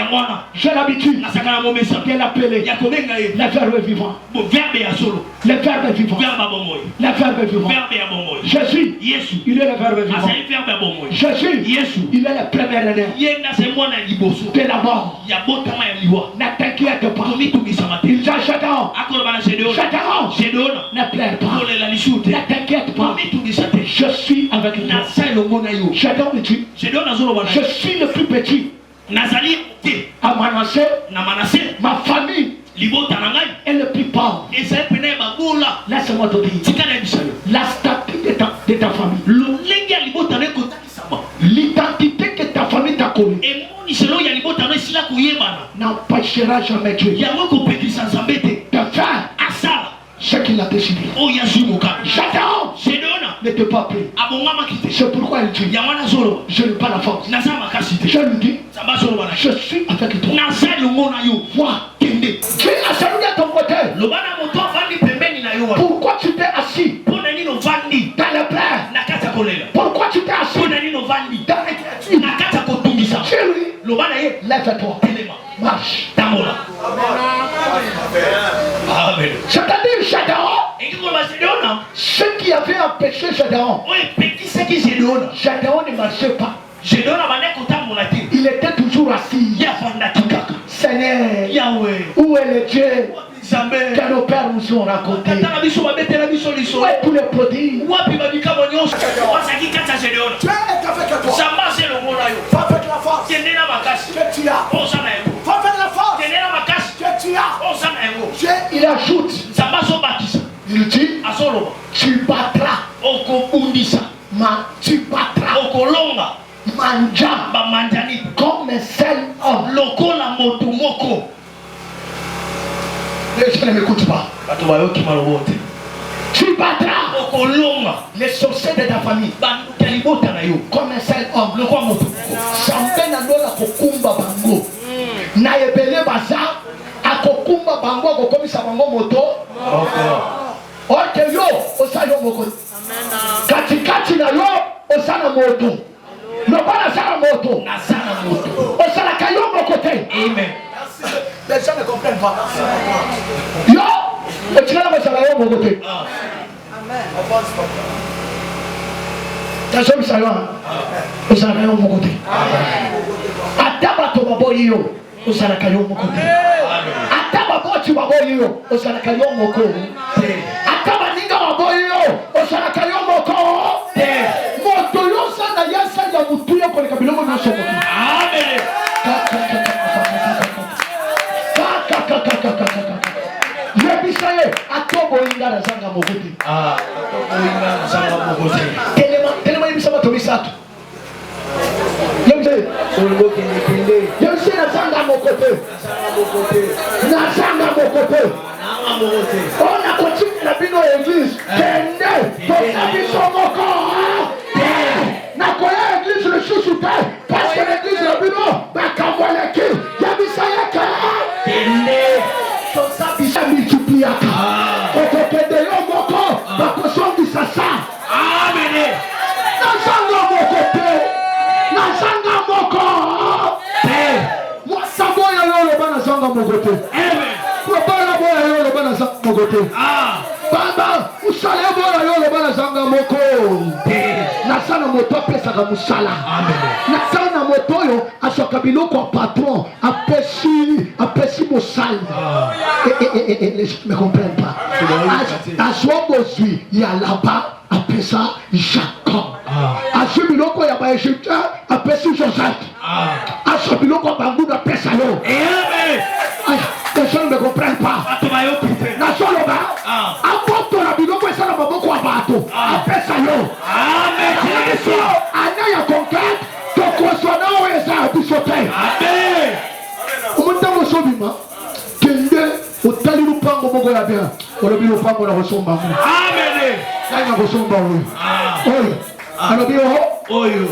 j'ai l'habitude de l'appeler le verbe vivant. Le verbe vivant. Le verbe vivant. Jésus, il est le verbe vivant. Jésus, il est le premier né de la mort. Ne t'inquiète pas. Il dit à Gédéon, ne pleure pas. Ne t'inquiète pas. Je suis avec toi. Gédéon me dit, je suis le plus petit. À Manassé, ma famille est le plus pauvre. Laisse-moi te dire, la statue de ta famille, l'identité que ta famille t'a connue, n'empêchera jamais Dieu de faire ce qu'il a décidé. J'attends. Ne te pas pris. C'est pourquoi il dit, je n'ai pas la force. Je lui dis, je suis avec toi. Vois, Dieu a salué à ton côté. Pourquoi tu t'es assis dans le pleurs? Pourquoi tu t'es assis dans l'écriture? Chérie, lève-toi. Marche. C'est-à-dire, Gédéon, ce qui avait empêché Gédéon ne marchait pas. Il était toujours assis. Seigneur, où est le Dieu que nos pères nous ont raconté? Où est tous les prodiges? Tu es avec toi. Va avec la force que tu as. Va avec la force que tu as. Il ajoute, il dit, tu battras. Tu battras Manjani comme un seul homme. Les gens ne m'écoutent pas. Tu battras les sorciers de ta famille comme un seul homme. Sambe na ndola kokumba bango na ebele baza akokumba bango akokomisa bango moto. Oke yo osayo moko katikati na yo osana moto lobana sana moto osala kayo moko te. Amen. Les gens ne comprennent pas. Yo otikala basala yo moko te. Amen. Tasome sayo osala yo moko te. Ataba to baboyi yo osala kayo moko te. Ataba bochi baboyi yo osala kayo moko te. Ataba ninga baboyi yo osala kayo moko te. Moto yo sana yasa ya mutu yo kwa kabilo no so moko. Amen. Yebisaye atobo inga zanga moko te. Atobo inga aussi nazanga mon côté. Nazanga mon côté. On a continué la bino église. Kende, tosabi son moko. Nakoya église le chouchouté. Parce que l'église la bino, bakamwaleki. Yabisayaka. Kende, tosabi sa multipliaka. Okokende yo moko, bakosongi sasa. Amen. Nazanga mon côté. Nazanga moko. Moi saboya yo le bana zanga mon côté. Amen. Baba boya yo le bana zanga mon côté. Baba usale boya yo le bana zanga moko. Nasana moto pesa ka musala. Amen. Nasana moto yo asoka biloko patron apesi musala. Les gens ne comprennent pas. Aswa bozui ya là-bas apesa Jacob. Aswa biloko ya ba Égyptien apesi Joseph. Aswa biloko bangu na pesa yo. Amen. Les gens ne comprennent pas. Nasolo ba apoto la biloko esala maboko abato apesa yo. Amen. Anya ya conquête tokosona eza bisote. Amen. Umuntango sobima kende otali lupango moko ya bien. Olobi lupango na kosomba mu. Amen. Ngai na kosomba oyo. Oyo. Alobi oyo.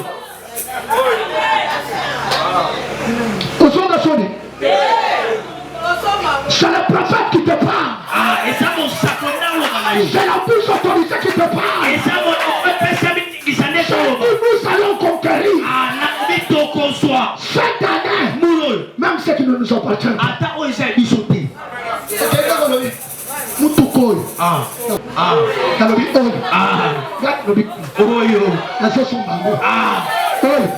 Kosomba soni. C'est le prophète qui te parle. C'est la plus autorisée qui te parle. Nous allons conquérir. Cette année, même ceux qui ne nous appartiennent pas. Ils sont pris. Mutukoy. Kalobi oyo. Kalobi oyo. Nazo sombango. Oyo.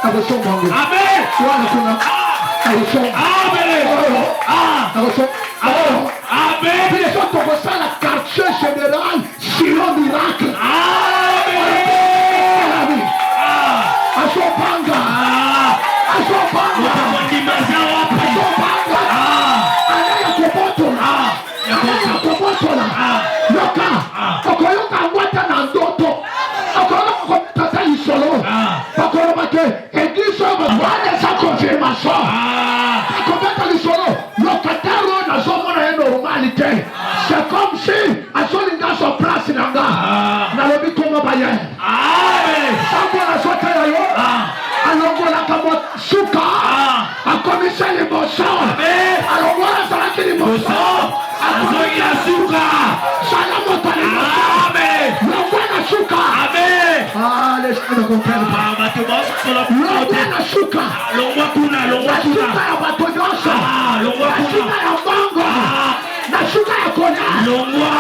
Nazo sombango. Amen. Wana kuna. Nazo sombango. Amen. Ils sont au la quartier général sur miracle. Amen. Asopanga. Asopanga. Loka, okoyoka ngwata na ndoto. Okoyoka tata isolo. Okoyoka église va voir sa confirmation. Okoyoka isolo. Lokataro na zomona ya normalité. C'est comme si asolinga so place nanga. Na lobi koma baye. Amen. Sako na sote yo. Alongola kamo suka. Akomisa le boso. Amen. Alongola salaki le boso. Azoya suka. Salamo tali boso. Amen. Longwana suka. Amen. Les gens ne comprennent pas. Longwana suka. Longwa kuna. Suka ya batoyosa. Longwa kuna. Suka ya bongo. Na suka ya kona. Longwa.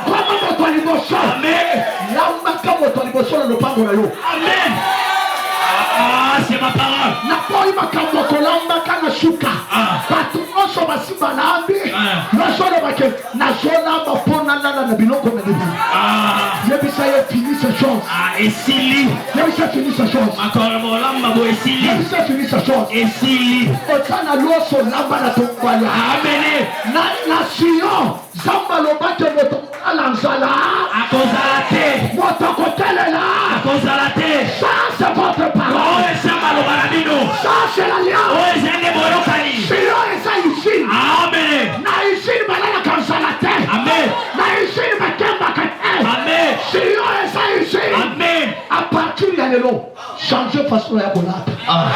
Kama moto aliboso. Amen. Lamba kama moto aliboso na lupango na yo. Amen. C'est ma parole. Na poi makambo kolamba kana shuka. Batu oso basiba lambi. Nasolo bake nazola mapona nana na biloko na debi. Yebisa ye fini ce chose. Esili. Yebisa fini ce chose. Makoro molamba bo esili. Yebisa fini ce chose. Esili. Otana loso lamba na tongwala. Amen. Na nation zamba lobate moto alanzala. Akozalate. Moto kotelela. Akozalate. Ça c'est votre parole. Ça c'est l'alliance. Silo esa ici. Amen. Na ici balala kansalate. Amen. Na ici bakemba kate. Amen. Silo esa ici. Amen. À partir de l'élo, changer façon ya kolata. Amen.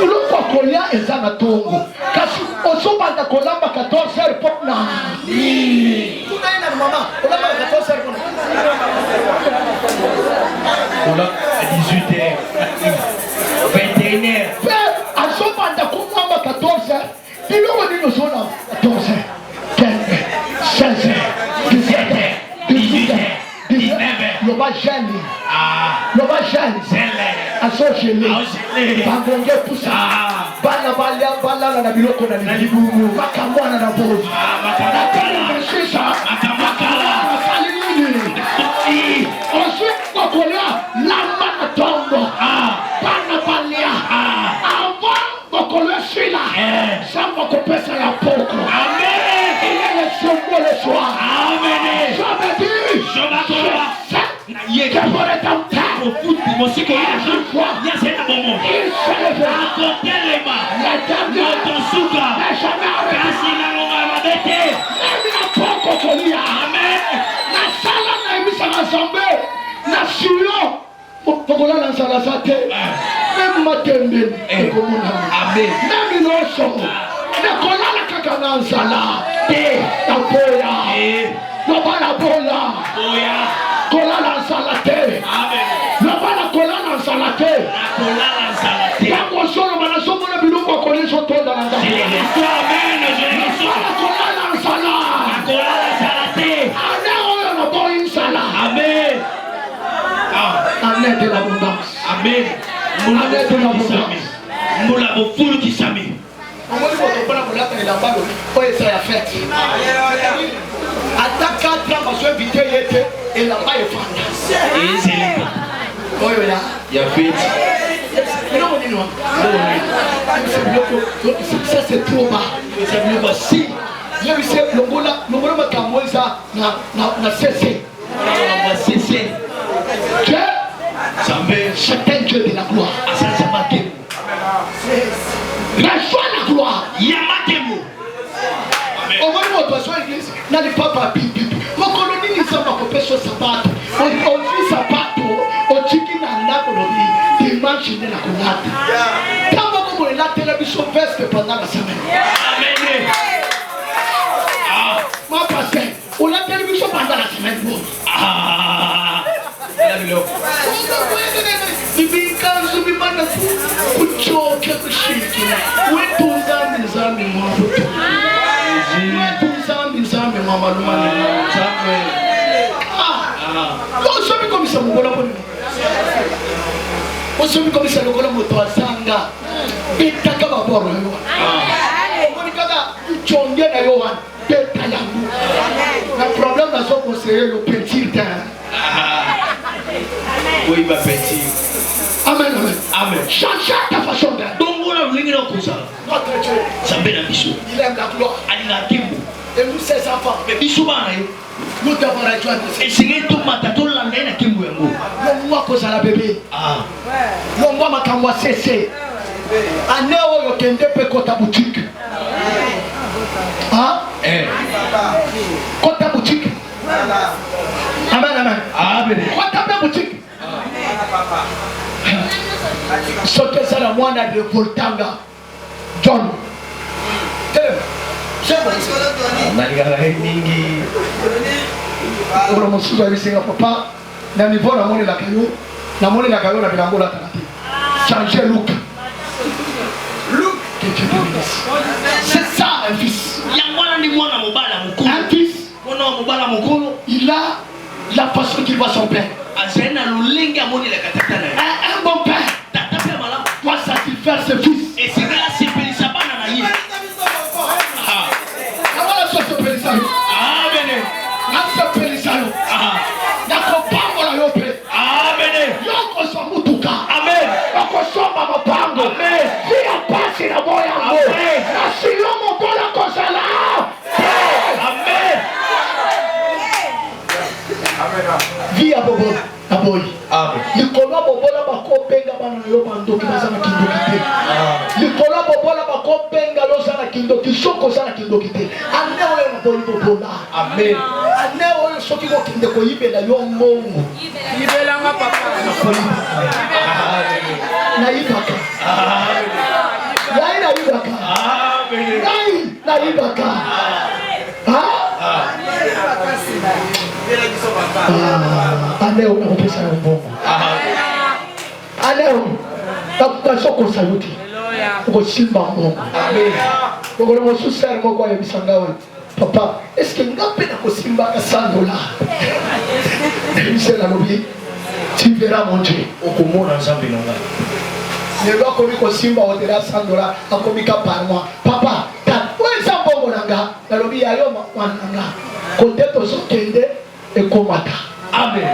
Ulo kokolia eza na tongo. Kasi osomba kolamba 14 heures pour na. Tunaenda mama. Olamba 14 heures pour. On a 18h, 21h. À ce moment-là, on a 14h. Et nous, on dit 14h, 15h, 16h, 17h, 18h, 19h. Le bas gêne. Le bas gêne. À ce gêne. Bangonge poussa. Bala na biloko na libumu. Makamwana na bozi. Makamwana na shisha. Makamwana na salini. Ensuite, Kokolia, lamba na tombo. Bana balia. Avant, Kokolia sila. Samba kopesa ya poko. Amen. Il est le sombo le soir. Amen. Je me dis. Je m'attends. Je sais. Ça c'est trop bas. Si je sais le mot makamweza na cessé. Chacun Dieu de la gloire. Reçois la gloire. Au moment où tu es l'église, n'allez pas papier. Mon colonie n'est pas pour pêcher sabato. On vit sabato, on tiki na ndako lobi, dimanche de la kunata. Kama como la télévision veste pendant la semaine. Amen. Moi pasteur, on la télévision pendant la semaine. Ibikanzu bimana kuchoka kushiki. Wetu zambi mwabuto. Wetu zambi mama lumana. On se met comme ça mon bonhomme. On se met comme ça le bonhomme moto asanga. Betaka baboro yo. On dit kaka chonge na yo wan beta yangu. Le problème dans son conseiller le petit temps. Oui, ma petite. Amen, amen. Amen. Change ta façon d'être. Donc, on a voulu nous comme ça. Notre Dieu. Ça fait la mission. Il aime la gloire. Il a dit. Et nous, ses enfants. Mais bisous, nous devons rejoindre. Et c'est tout le matin, tout le monde est qui mouille. Nous, moi, cause à la bébé. Ah. Nous, moi, ma camwa cessé. Année où il y a un peu de boutique. Hein? Eh. Côté boutique. Amen, amen. Amen. Côté boutique. Sote sana mwana de Voltanga John nalingana mingi ora musuza bisinga papa na niveau na moni la kayo na bilangola tarati changer look c'est ça un fils yangwana ni mwana mobala mukulu un fils mwana mobala mukulu il a la façon qu'il voit son père azena lulinga moni la katatana un bon père doit satisfaire ses fils. Et c'est là c'est Pélissa Bana naïe. Ah. Comment la chose se Pélissa? Amen. La Pélissa. Ah. D'accord, pas la yope. Amen. Yoko somutuka. Amen. Yoko soma mapango. Amen. Si a passé la moya. Amen. La silomo bola kosala. Amen. Amen. Via bobo. Aboy. Amen. Likolo bobola bakopenga bana yo bandoki bazana kindokite. Likolo bobola bakopenga lo sana kindoki soko sana kindokite. Ane oyo na boyi bobola. Amen. Ane oyo soki ko kinde ko yibela yo mongo. Yibela nga papa. Na ibaka. Amen. Na ibaka. Amen. Na ibaka. Aneo na kupesa na mbongo. Aneo takuta soko saluti. Uko simba mbongo. Amen. Uko na mususere moko ya bisangawe. Papa, est-ce que ngape na kusimba ka $100? C'est la lobby. Tu verras mon Dieu. Okomona nzambe nanga. Nelo akomi ko simba otera $100 akomika par mois. Papa, weza mbongo nanga. La lobby ya yo nanga. Kote to sokende ekomata. Amen.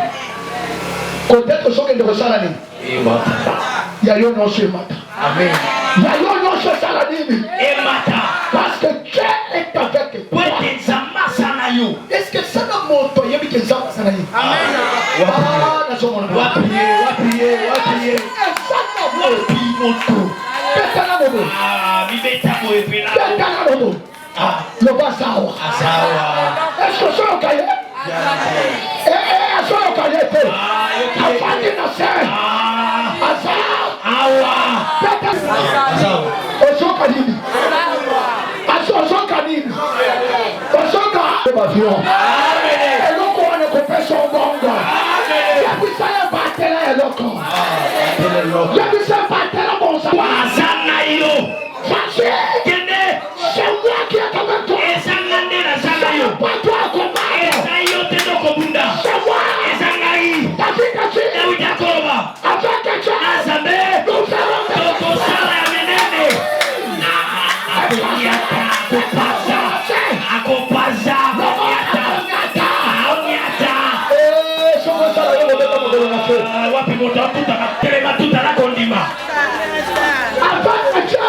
Kote to sokende ko sala ni. Emata. Ya yo no se mata. Amen. Ya yo no se sala ni. Emata. Parce que Dieu est avec toi. Est-ce que ça n'a moto yebi que ça sana ni? Amen. Ah, na so mona. Wapi. Pimoto. Ah, bibeta mo epina. Le basawa. Est-ce que ça okaye? Ça okaye te. Afandi na se. Asa. Awa. Osoka nini? Osoka nini? Osoka bavion. Eloko wana kopesa mbongo. Yabisaya batela eloko. Yabisaya batela bonsa. Wazana yo. Fase. Kende. Semwa kia kameto. Ezangande na zanga yo. Pato akomaya. Ezayo tendo kobunda. Semwa. Ezangai. Tafika si. Eujakoba. Afaka cha. Azabe. Toko sala ya menene. Akunyata. Akupaza. Akupaza. Akunyata. Somo sala yo mobeta mobelo na fe. Wapi moto tuta na telema tuta na kondima. Afaka cha.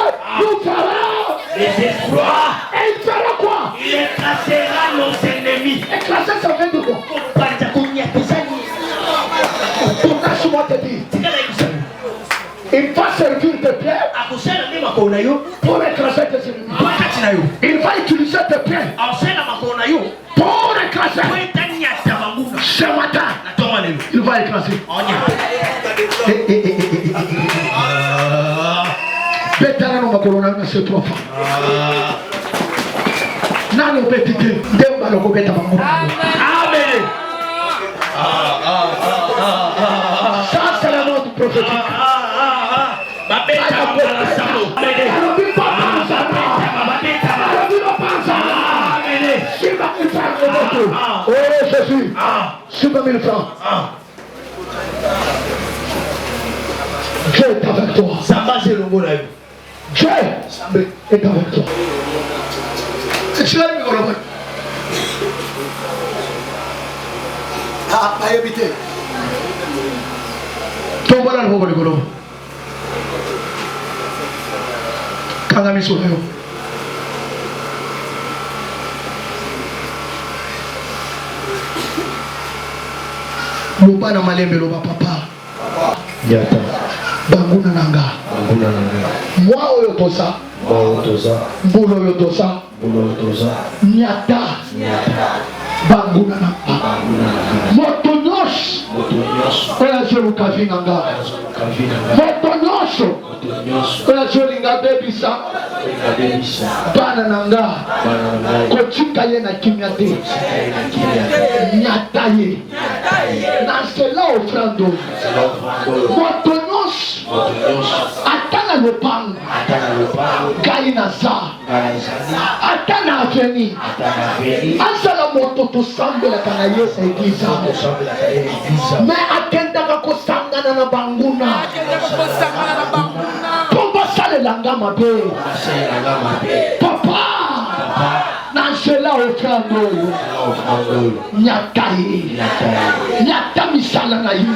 Les espoirs. Et il fera quoi? Il écrasera nos ennemis. Écraser, ça vient de quoi? Ton cachement te dit. Il va servir tes pieds pour écraser tes ennemis. Il va utiliser tes pieds pour écraser. Ce matin, il va écraser. Betana no makolona na se trois fois. Nani opetite demba lo kobeta bango. Amen. Ça c'est la note prophétique. Babeta la samo. Amen. Oh Jésus. 5 000 francs. Dieu est avec toi. Dieu est avec toi. Tu as mis au loin. Ah, éviter. Ton voilà le golo. Kangami sur le Loba na malembe loba papa. Yata. Banguna nanga. Moi oyo tosa. Mbolo oyo tosa. Nyata. Banguna nanga. Moto nyos. Oya jelu kavinanga. Moto nyos. Oya jelu nga bebisa. Bana nanga. Kochika ye na kimya te. Nyata ye. Nansela ofrando. Moto nyos. Atana lopang. Gali na za. Atana aveni. Asala moto to sambela kana yesa igiza. Me atenda kako sangana na banguna. Pomba sale langa mabe. Papa. Nansela ofrando. Nyataye. Nyata misala na ye.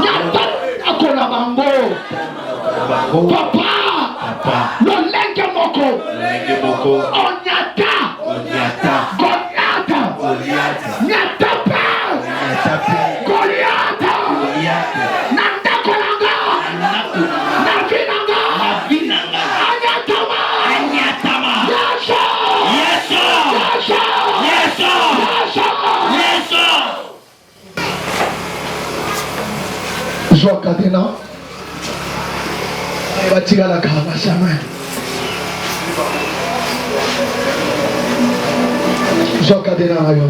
Nyata akona bango. Papa. No lenge moko. Onyata. Goliath. Nyata pa. Goliath. Nanda kolanga. Navinanga. Anyatama. Joa Kadena. Batigala kama sama. Joa Kadena ayo.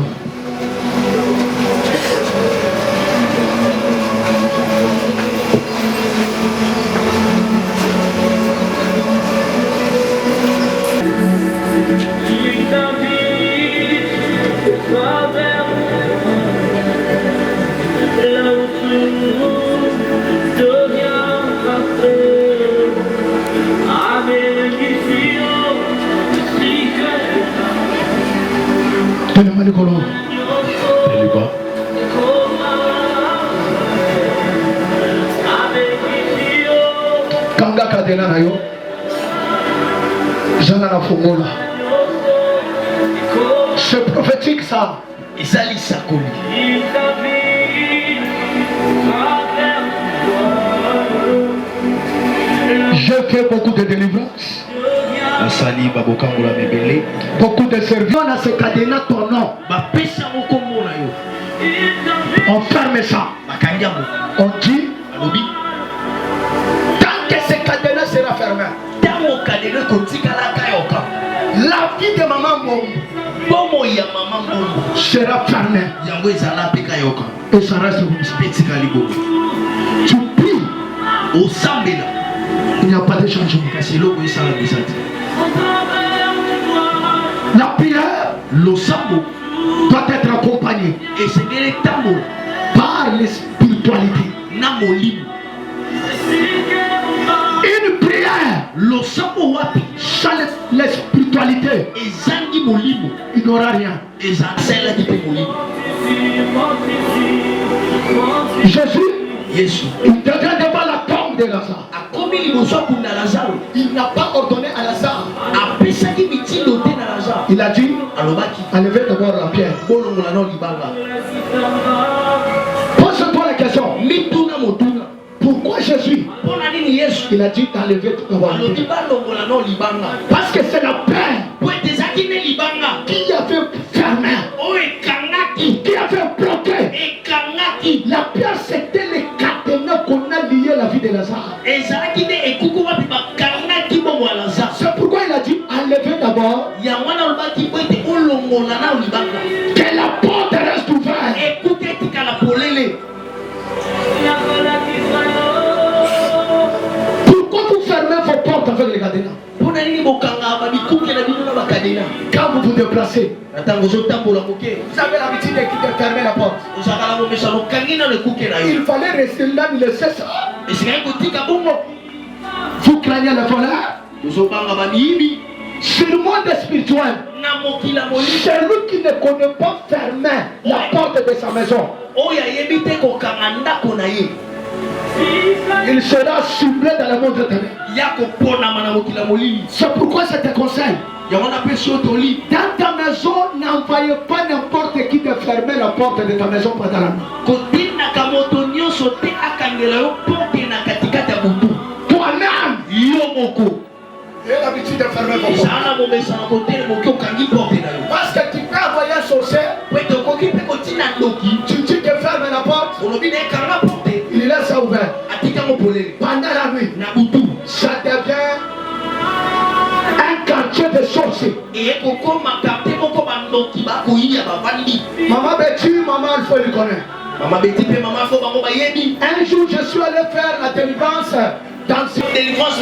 Kanga Kadena na yo. Jana na fungola. C'est prophétique ça. Ezali sakoli. fait beaucoup de délivrances. Beaucoup de services. On a ce cadenas ton nom. On ferme ça. On dit, tant que ce cadenas sera fermé, la vie de maman Mbombo sera fermée. Et ça reste comme ça. Tu pries. Il n'y a pas de changement. La prière doit être accompagnée par les spiritualités. Une prière sans les spiritualités, il n'aura rien. Jésus, il devient devant la tombe de Lazare. Il n'a pas ordonné à Lazare. Il a dit, enlevez d'abord la pierre. Pose-toi la question. Pourquoi Jésus? Il a dit d'enlever d'abord la pierre. Parce que c'est la paix qui avait fermé, qui avait bloqué. La pierre, c'était les cadenas qu'on a lié à la vie de Lazare. C'est pourquoi il a dit enlevez d'abord. Que la porte reste ouverte. Pourquoi vous fermez vos portes avec les cadenas? Quand vous vous déplacez, vous avez l'habitude de fermer la porte. Il fallait rester là, laisser ça. Vous craignez le voleur? Sur le monde spirituel, celui qui ne connaît pas fermer la porte de sa maison, il sera ciblé dans le monde éternel. C'est pourquoi je te conseille, dans ta maison, n'envoyez pas n'importe qui de fermer la porte de ta maison pendant la nuit. Toi-même, il a l'habitude de fermer vos portes. Parce que tu peux envoyer un sorcier, tu dis que ferme la porte, il laisse ça ouvert. Pendant la nuit, ça devient un quartier de sorciers. Maman Betty, maman Alpha, il connaît. Un jour, je suis allé faire la délivrance dans cette délivrance.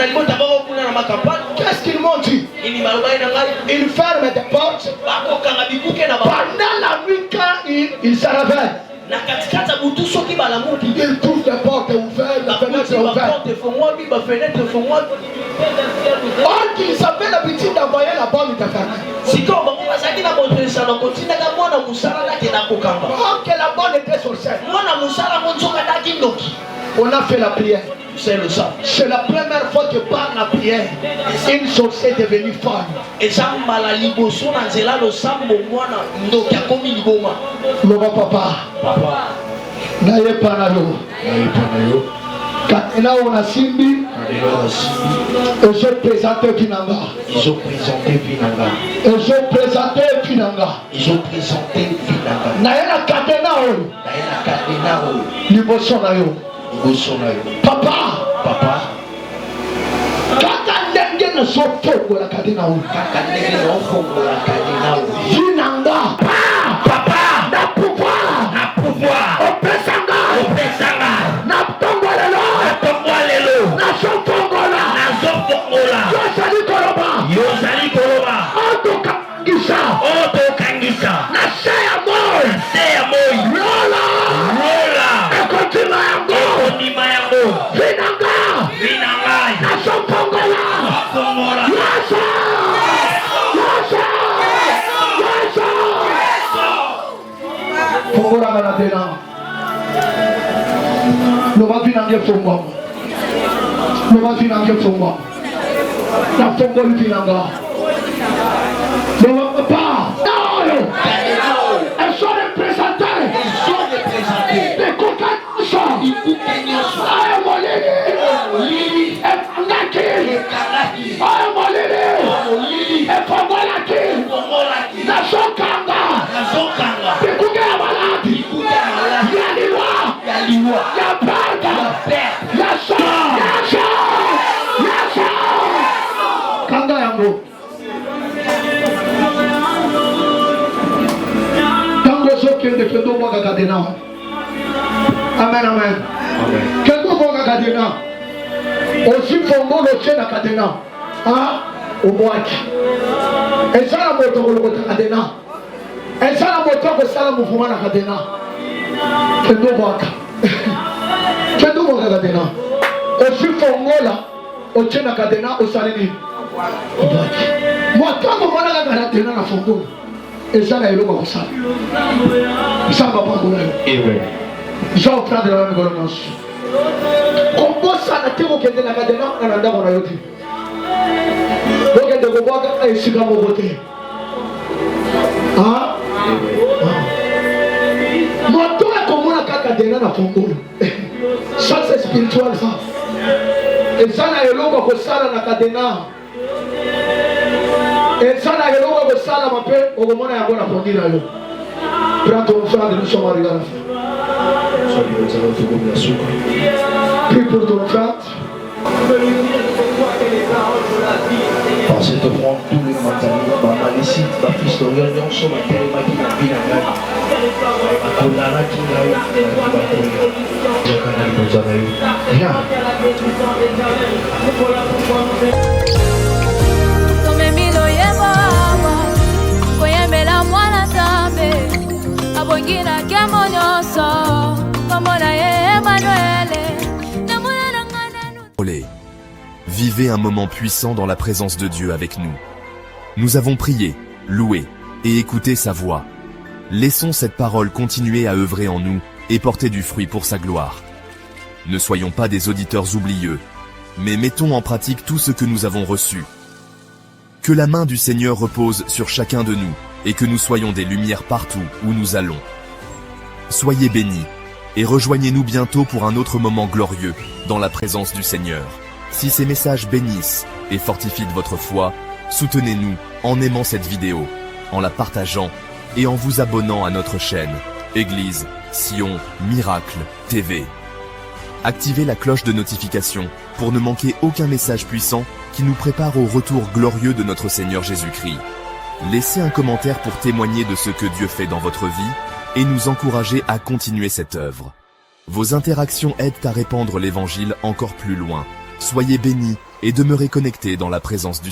Qu'est-ce qu'ils m'ont dit? Ils ferment des portes. Pendant la nuit, quand ils se réveillent, ils trouvent des portes ouvertes, les fenêtres ouvertes. Or qu'ils avaient l'habitude d'envoyer la bonne de fermer. Or que la bonne était sur scène. On a fait la prière. C'est la première fois que par la prière, une sorcière est devenue folle. Loba papa. Naye panalo. Quand on a simbi, ils ont présenté Finanga. Ils ont présenté Finanga. Naye na katena o. Liboso na yo. Papa. Kaka ndenge na sofongo la katena o. Finanga. Papa. Na pouvoir. Opesanga. Na tongolelo. Na sofongola. Yozali koloba. Oto kangisa. Na seya moi. Rola. Ekontima yango. Finanga. Na sofongola. Yasa. Fongola manatena. Loba Finanga fongola. Loba Finanga fongola. Na fongola Finanga. Loba papa. Elles sont représentées. Les cocaïnes sont. boka kadena. Amen, amen. Quelqu'un boka kadena. Aussi fongo le chien na kadena. Ah, au boaki. Et ça la moto ko le kadena. Et ça la moto ko sala mouvement na kadena. Quelqu'un boka. Quelqu'un boka kadena. Aussi fongo là, au chien na kadena au salini. Au boaki. Moi tant que moi na kadena na fongo. Et ça la yelo ko sala. Ça va pas ko là. Jean prend de la même gouvernance. Comment ça n'a été aucun de la cadena en andant en ayoti? Donc de voir que c'est comme voter. Ah? Moi toi comment la cadena na fongo. Ça c'est spirituel ça. Et ça na yelo ko sala na cadena. Et ça na yelo ko sala mape au moment ya bona fondi na yo. Prends ton frère de nous sommes arrivés à la fin. Prie pour ton frère. Parce que prends tous les matins, ma ici, ma fils de réunion, sur ma télé, ma vie, ma vie, Vivez un moment puissant dans la présence de Dieu avec nous. Nous avons prié, loué et écouté sa voix. Laissons cette parole continuer à œuvrer en nous et porter du fruit pour sa gloire. Ne soyons pas des auditeurs oublieux, mais mettons en pratique tout ce que nous avons reçu. Que la main du Seigneur repose sur chacun de nous et que nous soyons des lumières partout où nous allons. Soyez bénis et rejoignez-nous bientôt pour un autre moment glorieux dans la présence du Seigneur. Si ces messages bénissent et fortifient votre foi, soutenez-nous en aimant cette vidéo, en la partageant et en vous abonnant à notre chaîne Église Sion Miracle TV. Activez la cloche de notification pour ne manquer aucun message puissant qui nous prépare au retour glorieux de notre Seigneur Jésus-Christ. Laissez un commentaire pour témoigner de ce que Dieu fait dans votre vie et nous encourager à continuer cette œuvre. Vos interactions aident à répandre l'Évangile encore plus loin. Soyez bénis et demeurez connectés dans la présence du Seigneur.